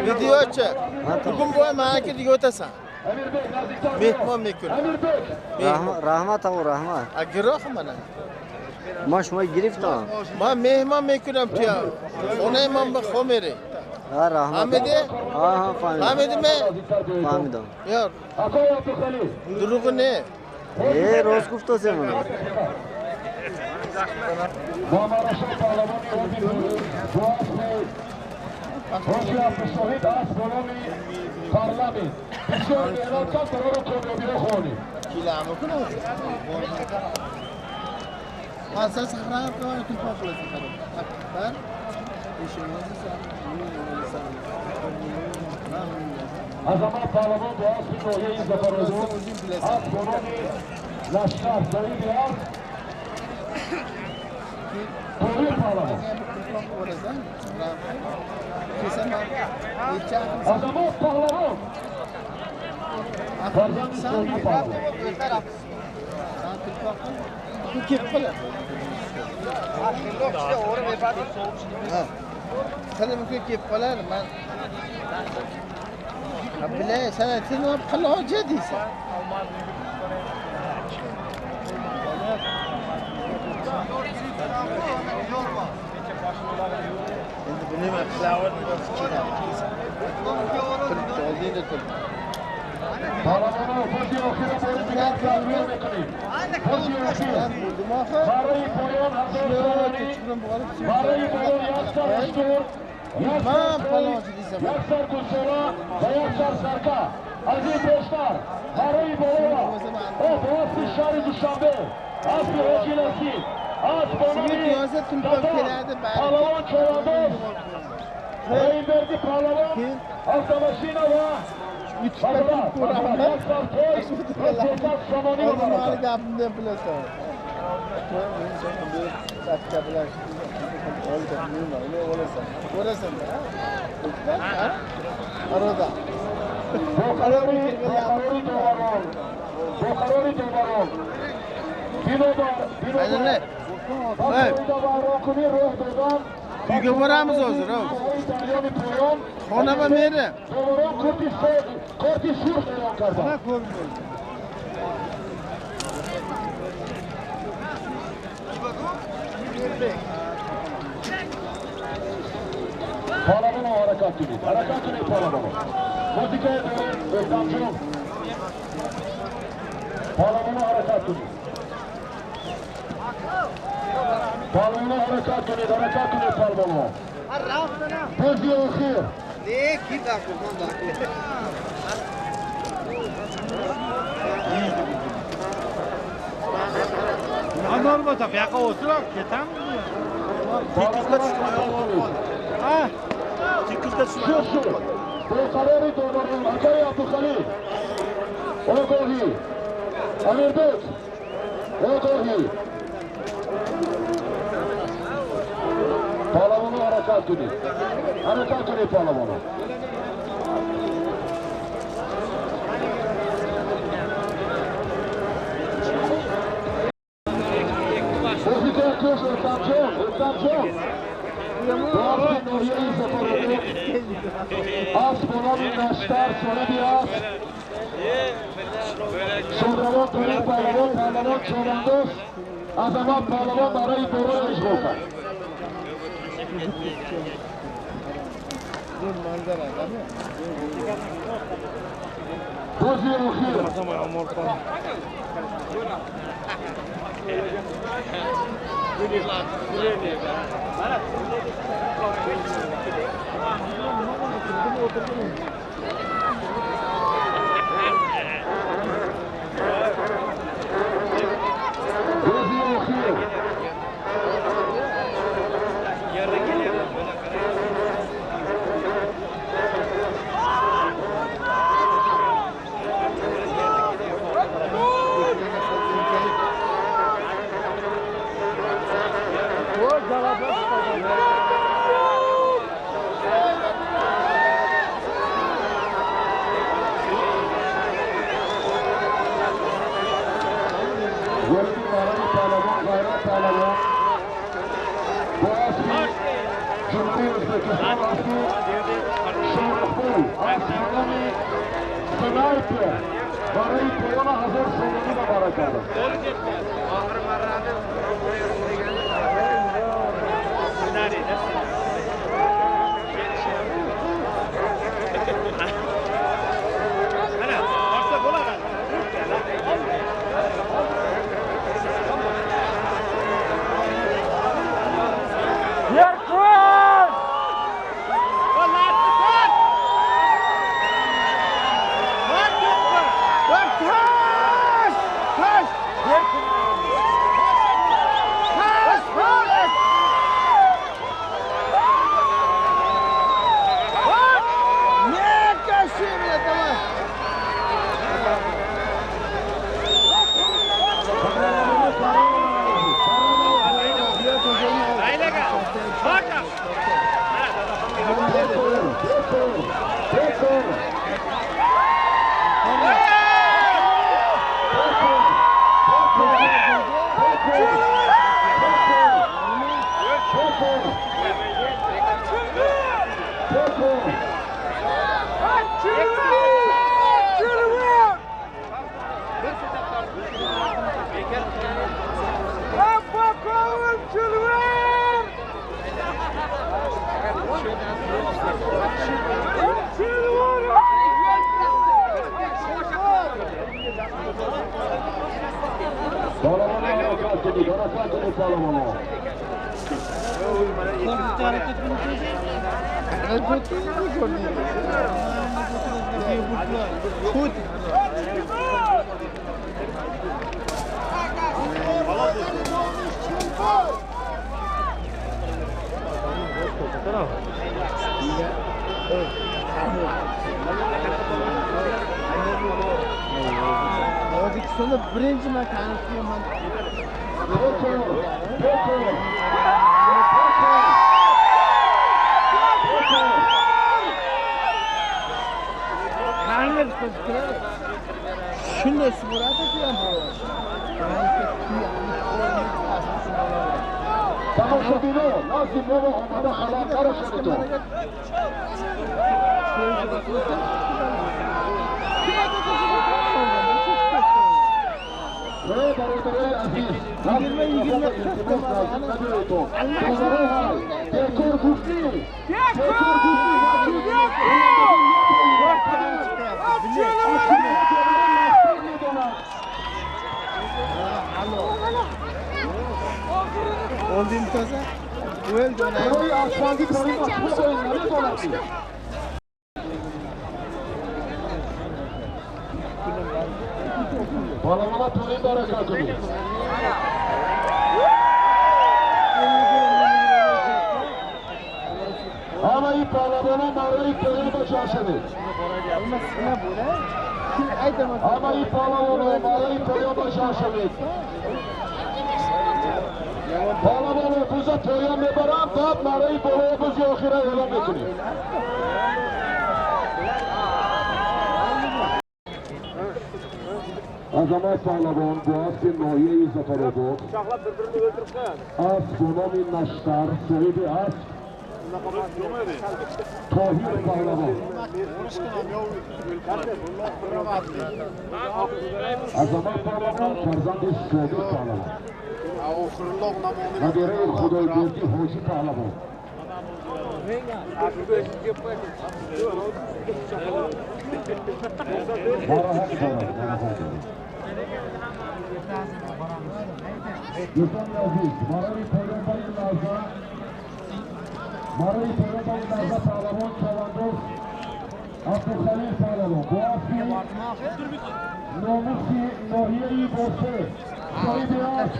Videochi. Bugun bu meniki diga o'tasan. Emir Bey nazikten Mehmon mekun. Emir Bey rahmat avo rahmat. Agiroq mana. Ma shuma giriftam. Men mehmon mekunam tuya. Ona imam ba khomere. Ha rahmat. Hamide? Ha fahmidim. Hamidmi? Fahmidim. Yor, Akoy Abdülhalil durug'i ne? Rost guftosan mana. Mamaraşo Parlamanı Obi Buru Boğaz Bey Hoca Abdülşehit Asbolomi Parlament Bişor Eralkan Terörü Komyobiye Khoni Kilam kunam. Asas xarar qilib kun poqlasin qarab. Akbar. Azamat Parlaman Boğaz Bey Oyeyi Zaparozu Asbolomi Laşkar Sayı Beyaz Koyun Parlaman Azamat Parlaman Farzand Sayı Parlaman Qani mumkin kelib qolar. Men bilay, sanatini olib qil hoja deysan. Endi buni nima qilaverdim? Parlamanı Hoca Okira Boris Beyaz Zalmiye Mekanı Hoca Okira Barayı Poyon Hazretleri Barayı Poyon Yaksar Aşkur Yaksar Köy Yaksar Kursora ve Yaksar Sarka Aziz dostlar Barayı Poyon O Boğazlı Şari Duşanbe Aslı Hocilesi Az Bonami Palavan Çoğandoz Reyberdi Palavan Asamaşina ve Hazırlar Yaksar Köy Yaksar Şamani Normal gapni bilasan. Katta bilan oldi, nima, uni olasan. Ko'rasan-da. Aroda. Bokarori Dovaron Aylanay. Voy, uyga boramiz hozir, ha. Xonama meri. Kortis Sur e'lon kardi. Palavan harakat tuni. Harakat tuni Palavan. Muzikaya dönün Özlemciğim. Palavan harakat tuni. Palavan harakat tuni. Harakat tuni Palavan. Pezi akhir. Ne kida kumanda. Anor bota, yoqqa o'tirib ketam. Tekizga Ha. Tekizga tushdi. Bokarori Dovaron Akoy Abdulhalil. Ogohi. Amirbek. Ogohi. Palavanı harakat tuni. Harakat tuni Palavanı. Muzika O'rtamchoq. Boshqa Nuriy Safarovich. Asbonavi Nashtar So'rabiyas. Sho'ravon To'yib Pahlavon, Pahlavon Cho'randosh. Azamat Pahlavon Maray Bo'ri Eshg'o'qa. Zo'r manzara, qani? Ko'zi yo'q. Barayı koyana hazır sonunu da barakalı. O'zbekistonda birinchi marta shunday sug'uradi ham Tomoshabino Nazimova omada xabar qarashadi. برادرای عزیز دکور گفتی oldin toza o'l برای آسمانی کنید آسمان نمیدونم Balamana Tony Baraka Kuni. Ama iyi balamana marayı koyana başarışını. Ama iyi balamana marayı koyana başarışını. Balamana buza koyan mebaram da marayı bolaya buz yokhira elan etini. Azamat Pahlavon bu asli nohiye zafarobod. As Gunami Nashtar sahibi as Tahir Pahlavon. Azamat Pahlavon farzandi Shodi Pahlavon. Nabire Khudoyberdi Hoji Pahlavon. Yusuf Aziz, Maravi Peygamber Naza Pahlavon Chavandoz Abdulkhalil Pahlavon Boğazki Nomusi Nohiye-i Bose Sahibi As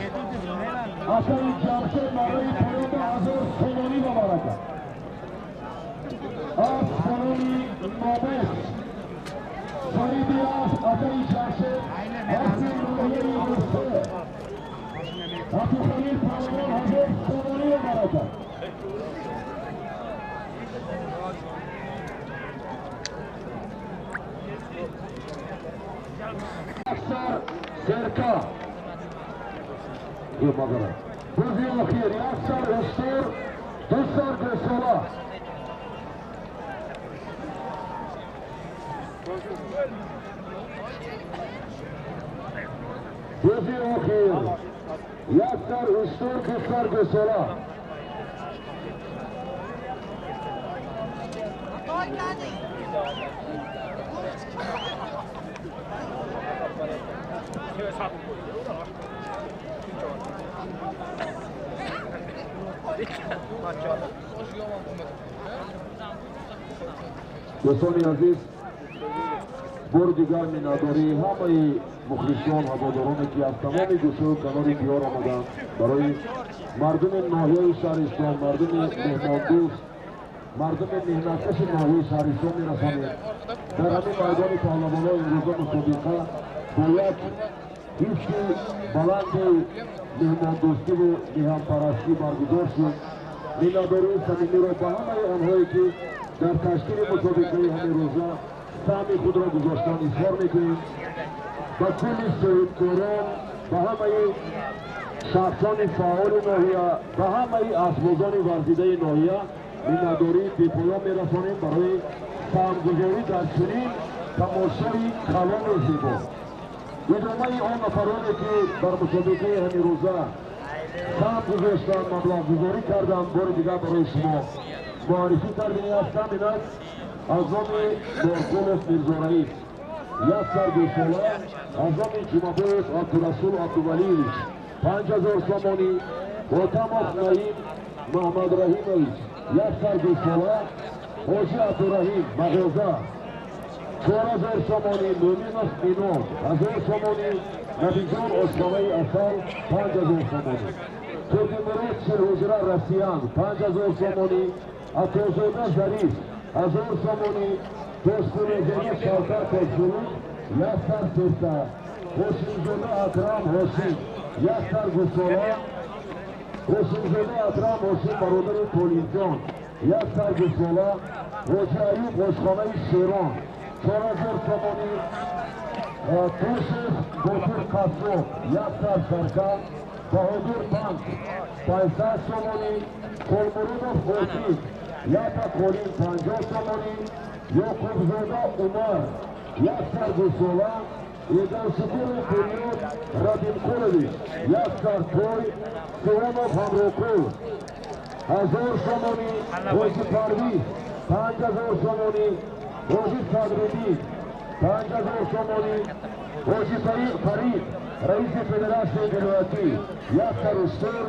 Aşağı Camşed Maravi Peygamber Hazır Sononi Babaraka As Sononi Nomes Sahibi As Aşağı Camşed Hazır Nohiye-i Bose Abdülhamid Pahlavon Hazır Sononi Babaraka Aksar Serka Bu magara Buzi Akhir Aksar Ustur Dusar Gosola Buzi Akhir Aksar Ustur Dusar Gosola دوستان عزیز بار دیگر مینداری همه مخلصان هوادارانی که از تمام گوشه و کنار دیار آمدند برای مردم ناحیه شهرستان مردم مهماندوست مردم مهنتکش ناحیه شهرستان میرسانیم در همین میدان پهلوان‌ها امروزه مسابقه با یک هیچ بلند مهماندوستی و میهن‌پرستی برگزار شد مینداری صمیمی را به همه آنهایی که در تشکیل مسابقه همین روزه سهم خود را گذاشتن اظهار میکنیم و کل صاحبکاران به همه شخصان فعال ناحیه به همه اسبابان ورزیده ناحیه مینداری به پایان میرسانیم برای سهمگذاری در چنین تماشای کلان زیبا ادامه آن نفرانی که در مسابقه همین روزه سهم گذاشتن مبلغ گذاری کردن بار دیگر برای شما معرفی کردنی هستم این است از نام بارکولوف میرزا رئیس یک سر گوساله از نام جمعبوس عبدالرسول عبدالولیویچ 5000 سامانی حاتم نعیم محمد رحیمویچ یک سر گوساله حاجی عبدالرحیم مغازه 4000 سامانی مومینوف اینود 1000 سامانی نبیجان آشخانه اصل 5000 سامانی ترکمرود سرحجره رسیان 5000 سامانی عطازاده ظریف 1000 سامانی دوست‌پروژه شرکت تکسوری یک سر سرسه خوشینزاده اکرم حسین یک سر گوساله خوشینزاده اکرم حسین برادر پولیسجان یک سر گوساله حاجی ایوب آشخانه شیران 4000 سامانی توشف بطر قصاب یک سر سرکه بهادر بانک 500 سامانی کلمرودوف حسین یک کلین 50 سامانی یعقوب زاده عمر یک سر گوساله ایدر شکور پریود رابین کولویچ یک سر توی سوانوف همروکو 1000 سامانی حاجی پرویز 5000 سامانی حاجی صدرالدین 5000 سامانی حاجی فرید رئیس فدراسیون ولایتی یک سر استور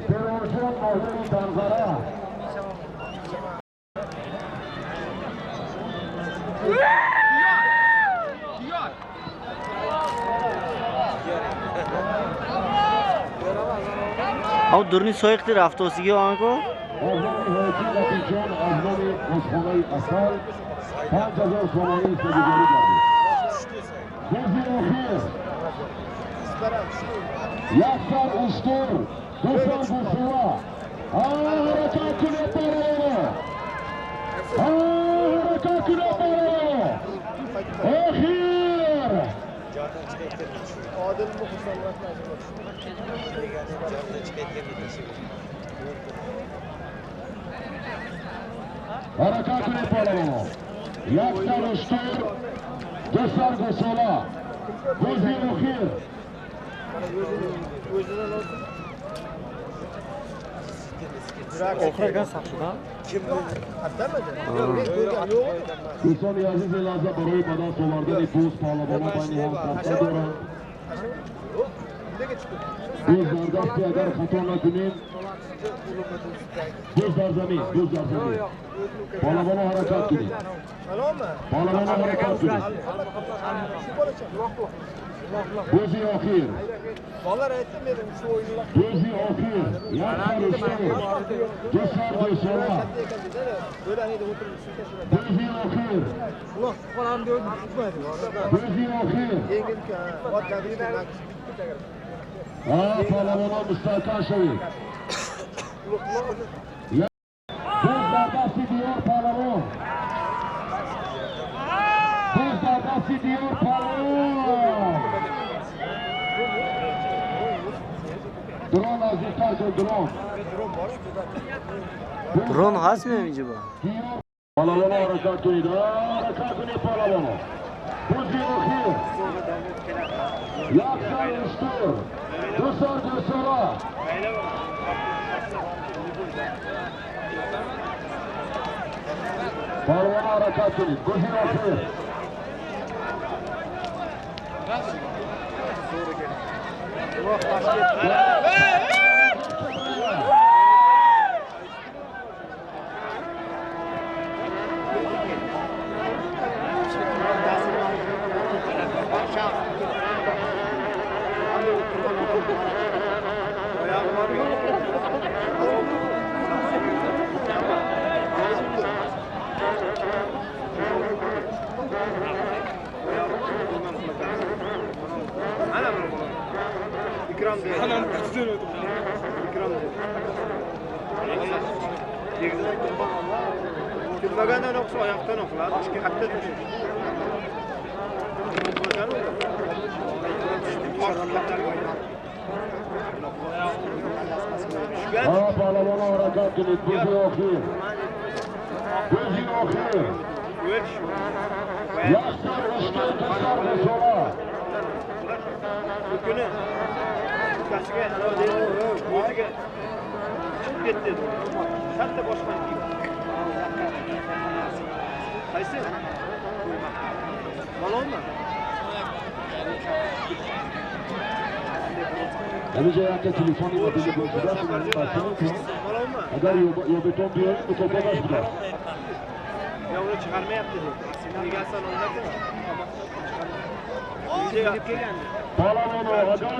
پیرانجان ماهوری تنظره او دورنی سویقتی رفتاسیگی آنکو از نام حاجی نبیجان از نام آشخانه اصل 5000 سامانی سدیگاری کردید بازی آخر یک سر استور دو سر گوساله حرکت کنه پروانا حرکت کنه پروانا Oxir! Odil Muhsin Harakat qiling palamonlar. Yaksan ushtur. Do'stlar go'sola. Ko'zing oxir. Oxirga saqshidan. Do'stlar aziz elazza برای بدن سومردن دوست پالوانان بین هم خطا دارند. دوست در دستی اگر خطا نکنیم دوست در زمین پالوانان حرکت کنید پالوانان حرکت کنید دوزی آخیر دوزی آخیر یک سر دو سر دو سالا دوزی آخیر دوزی آخیر پالوانان مستحکم شوید دوز در دستی دیار پالوان دوز در دستی دیار پالوان درون نزدیکتر کن درون Drone هست mi اینجا با؟ پالوانان حرکت کنید حرکت کنید پالوانان دوزی آخیر یک سر اشتر دو سر دو سالا پالوانان حرکت کنید دوزی آخیر Bilmagandan o'qsa oyoqdan o'qiladi, ishga qattiq tushadi. پالوانان حرکت کنید دوزی آخیر دوزی آخیر یک سر اشتر دو سر دو سالا Bugünü kasıga o'ziga ketdi. Katta boshman kim? Qaysi? Malonmi? همیشه یک تلفنی و دیگه بودن اگر یابتون بیاید مطابقش بدن Ya onu çıkarmayaptı dedi. Gelsen oynatın. پالوانان اگر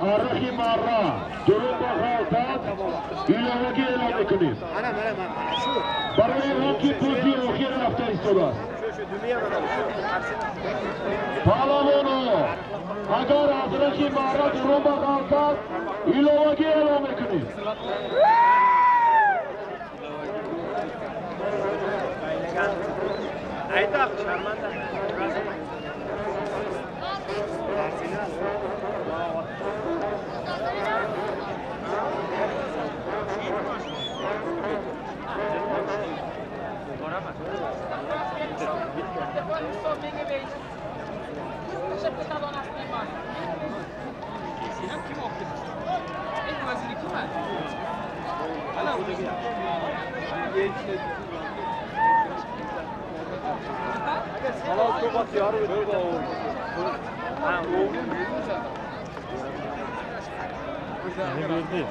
آرخی مارا درون با خالتات ایلوگی اعلام میکنیم برای اینکه دوزی آخیر رفته ایستاده است پالوانان اگر آرخی مارا درون با خالتات ایلوگی اعلام میکنیم Ayda şarmanda. Halal tokat yarı böyle olur. Ha, o. Ne verdi?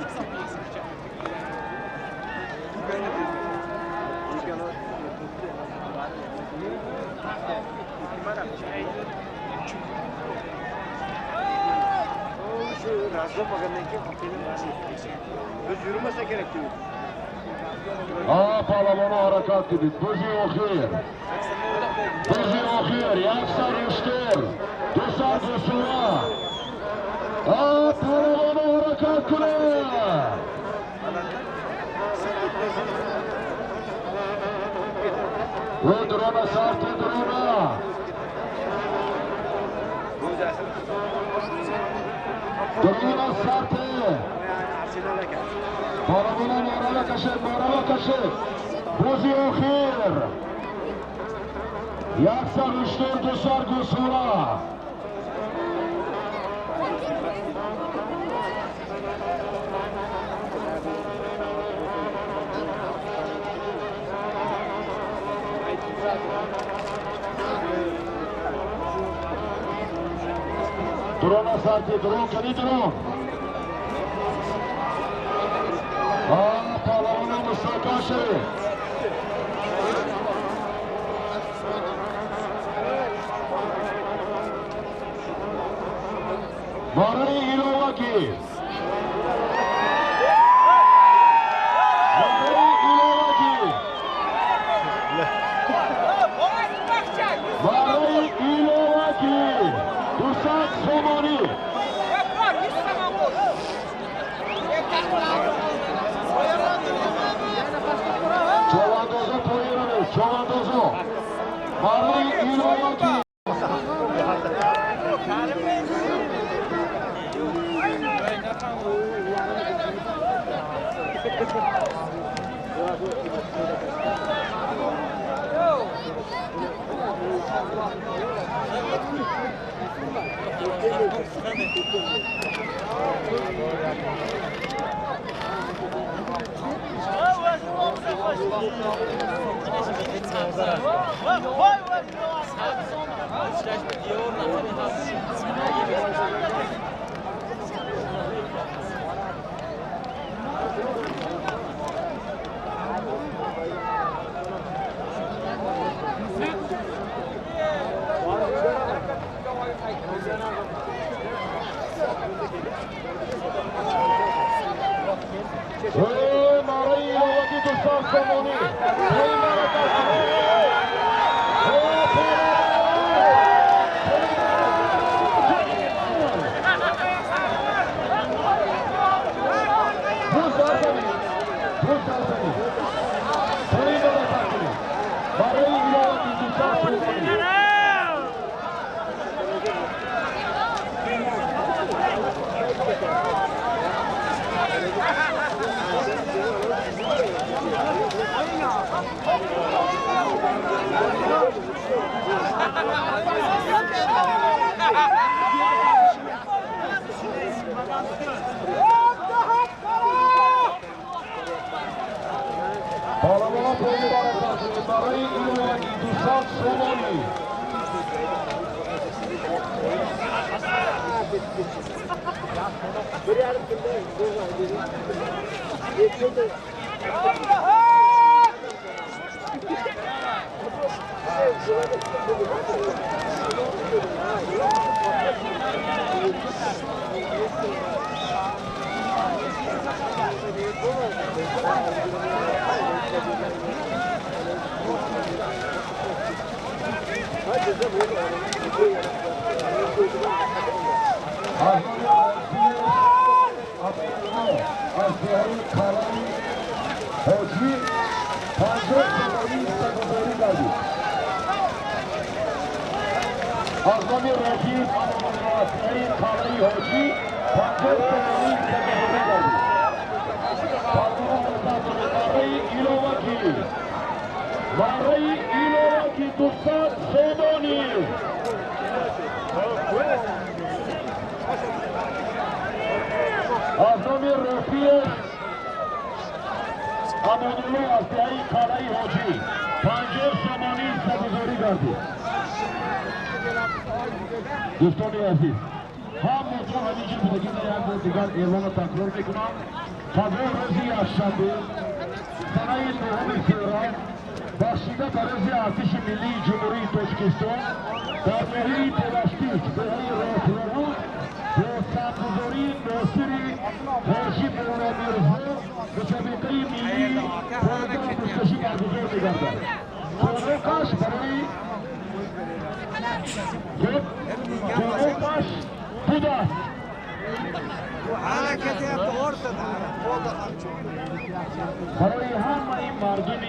Şu razı maganneki biz yürümese gerek diyor. پالوانان حرکت کنید دوزی آخیر دوزی آخیر یک سر اشتر دو سر دو سولا پالوانان حرکت کنید و درون سرت درون درون از سرته بارابونا مارا کشه روزی آخر یک سر اشتر دو سر گسولا درون از سرته درون کنی درون پالوان مستقا شده بارای ایلوواکی دوستان سومانی چواندازه پایرانه چواندازه بارای ایلوواکی مارای ایلوواکی دوستان سومانی پالوان پایرانه برای ایلوواکی دوستان سومانی آزامی رفیق آزامی کالایی حاجی 50 سنوی سنوی داری برای ایلوواکی دوستان سومانی آزامی رفیق امانالله از دیایی کالایی حاجی 50 سنوی سنوی داری دوستان عزیز هم موضوع همینجا بودگی یک بار دیگر اعلام تکرار میکنم قبل روزی یکشنبه سنه نهم تهران بخشیده به روز ارتش ملی جمهوری تاجیکستان در ناحیه پلاشتیک بهای راهپیمایی با سرگزاری ناصر حاجی مولا میرزا مسابقه ملی پایگاه کشتی برگزار می‌گردد. سابقش برای سابقش بوده است. برای همه این مردم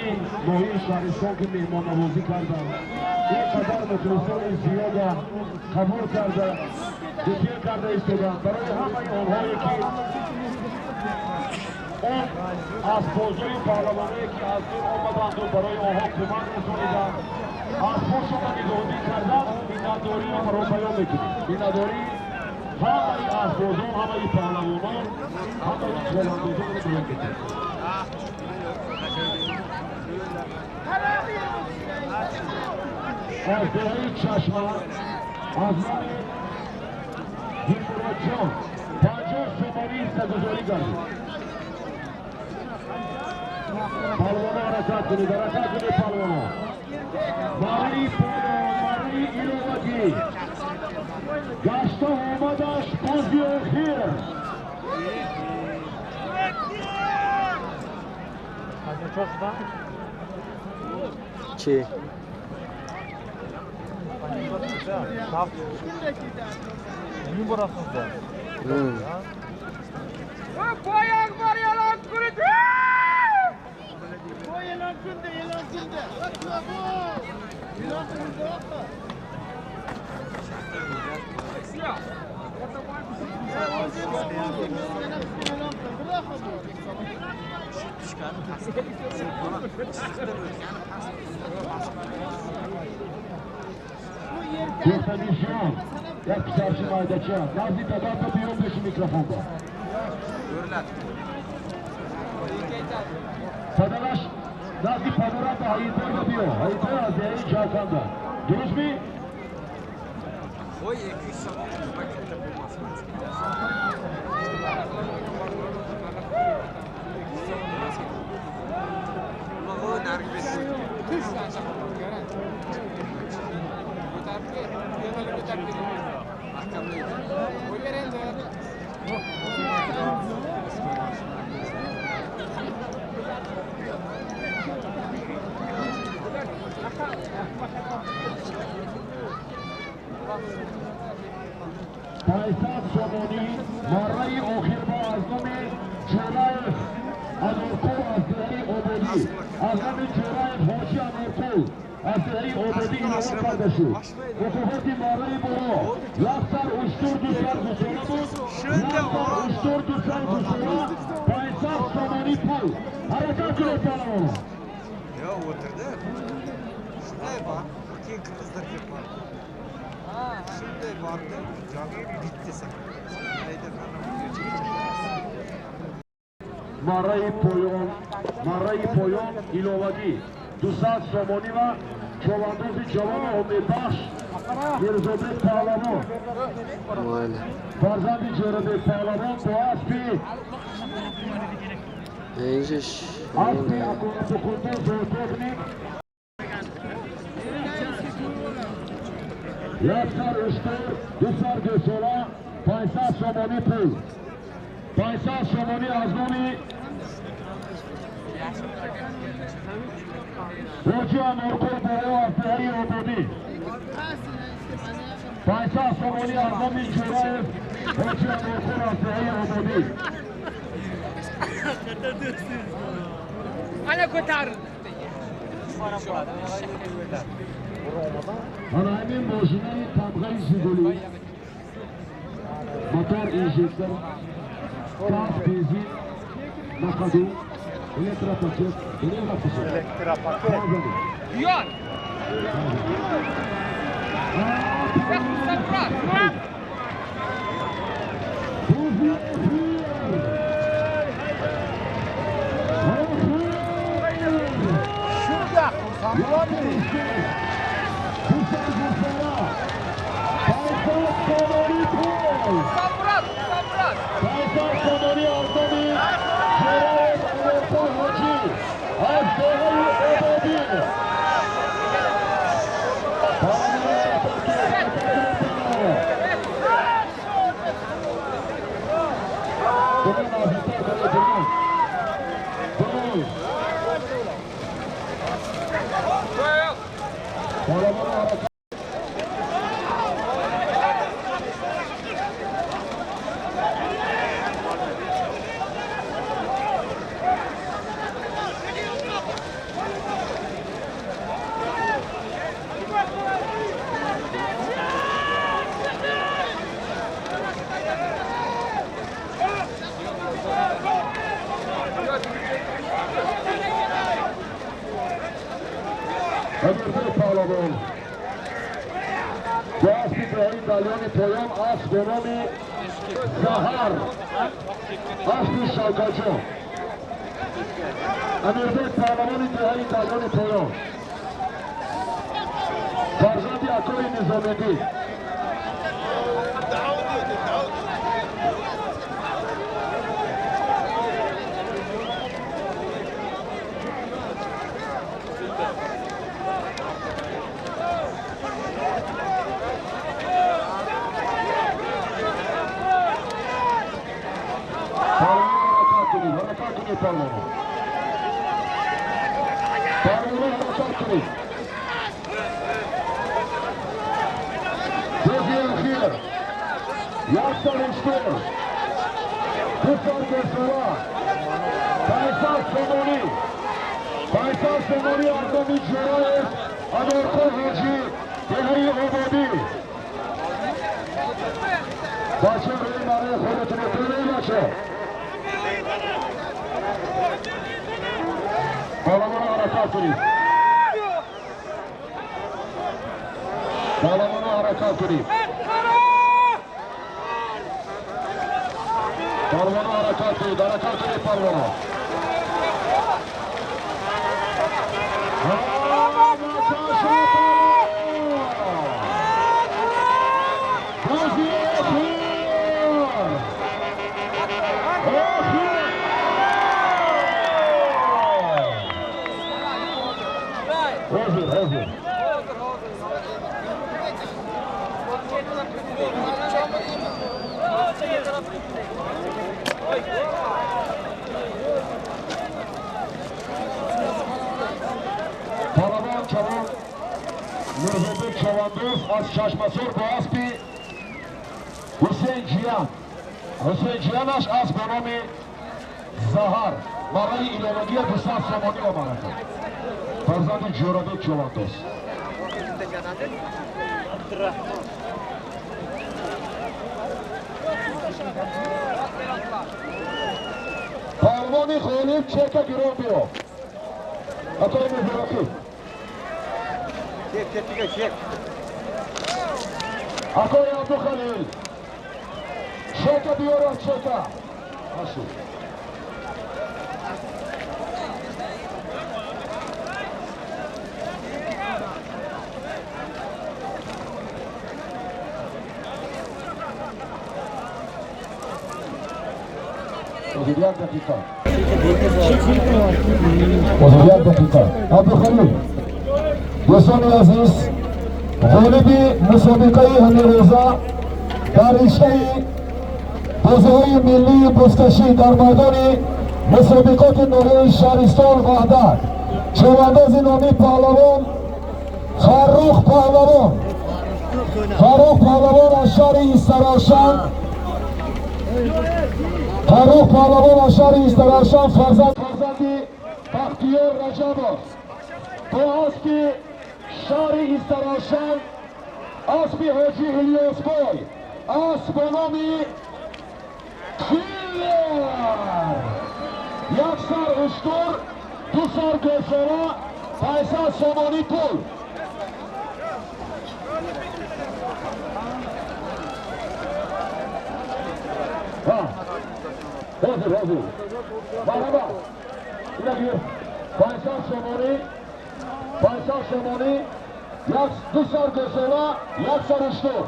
ناحیه شهرستان که مهمان نوازی کردند، اینقدر مخلصان زیاد قبول کرده ذکر کرده ایستادند برای همه آنهایی که اون از بازوی پهلوانی که از دور آمدند و برای آنها کمک رسانیدند از پشت نگهداری کردن بی‌نداری را برای بیان میکنیم. بی‌نداری همه از بازان، همه پهلوانان، همه چولاندازان را بیان میکنیم. از دهه چشمه از من هیمورات جان 50 تومانی حصه‌گذاری کردیم. پهلوانا حرکت کنید، حرکت کنید پهلوانا. ماری پولان، ماری ایلوواتی گشته آمدش بازی اخیر. چی؟ دوستانیشون یک پسرچی مایدچه نزدی تدار تا بیرون بشی میکروفون با پدرش نزدی پدرم به حیطه رو بیو حیطه از یعنی چاکنده درست می؟ پایساد شمانی ماره آخر با از نام جرایف انورکو از دهی آبادی از نام جرایف هاشی انورکو از دهی آبادی ایلوان کرده شد. حکومت ماره برو لفتر اشتر دو سر گسوله بود لفتر اشتر دو سر گسوله پایساد شمانی پول حرکت کنه پهلوانا. Ya oturdu. Şuraya bak. Bakayım kırmızılar yapar. Şuraya vardı. Canı bitti sen. Neydi ماره پایان ایلوادی 200 سومانی و چواندوز جوان امیدبخش میرزابه پهلوان فرزند جرابه پهلوان با اسبی اسبی اکونده زورتکنیک یک سر اشتر دو سر گسولا 500 سومانی پول 500 سومانی از نامی روچی انورکو برای افزایی آبادی 500 سومانی از نامی جرایف روچی انورکو افزایی آبادی Ana kotar. همین ماشینه تمغه زیگولی موتور اینژکتر گاز بنزین مقدو elektropaket Yon. Sabrat. Paysaç Komori Ardami Şeref Anadolu Hacı Azdehay Ebedi Emirde Pavlov'un Boğaz Pipeyi Dalyoni Poyam As Bonomi Zahar Aslı Şalkacı Emirde Pavlov'un İntihai Dalyoni Poyam Farzandi Akoy Nizamedi Yaksan uçtu. Kıfar Kesura. Faysal Semoni. Faysal Semoni Ardami Curayev. Adorko Hacı. Dehayi Obadi. Başı Reyman'ı Kholetini Tüneyi başı. Balamana harekatını. Balamana harekatını. Parvana harekatı, harekatı Parvana. Hazır. Paravan Çavan, Mirzabek Çavandoz, Az Çaşmasor, Boğazpi, Hüseyin Cihan. Hüseyin Cihanaş, Az Bonomi, Zahar. Marayı İlologiye Bısan Somoni Omaratı. Farzandi Ciyorabek Çavandoz. Parmoni Khalid Çeka Giron Biyo. Atay Mezaraki. Çek. Akoy Abdu Khalil. Çeka diyor Çeka. Nasıl? Uzun dakika. Abdu Khalil. Do'stlar aziz, g'olibi musobaqai Hamroza در رشته بازی‌های ملی بستشی در میدان مسابقات نوروز شهرستان وحدت چوانداز نامی پهلوان فرخ پهلوان از شهر استراشان فرزندی بختیار رجبov با اسب شهر استراشان اسب حاجی الیاسبای اسب به نام کیلر یک سر اشتر دو سر گوسره پیسه سامانی پول حاضر مرحبا اینا گیر پیسه سامانی یک دو سر گوسره یک سر اشتر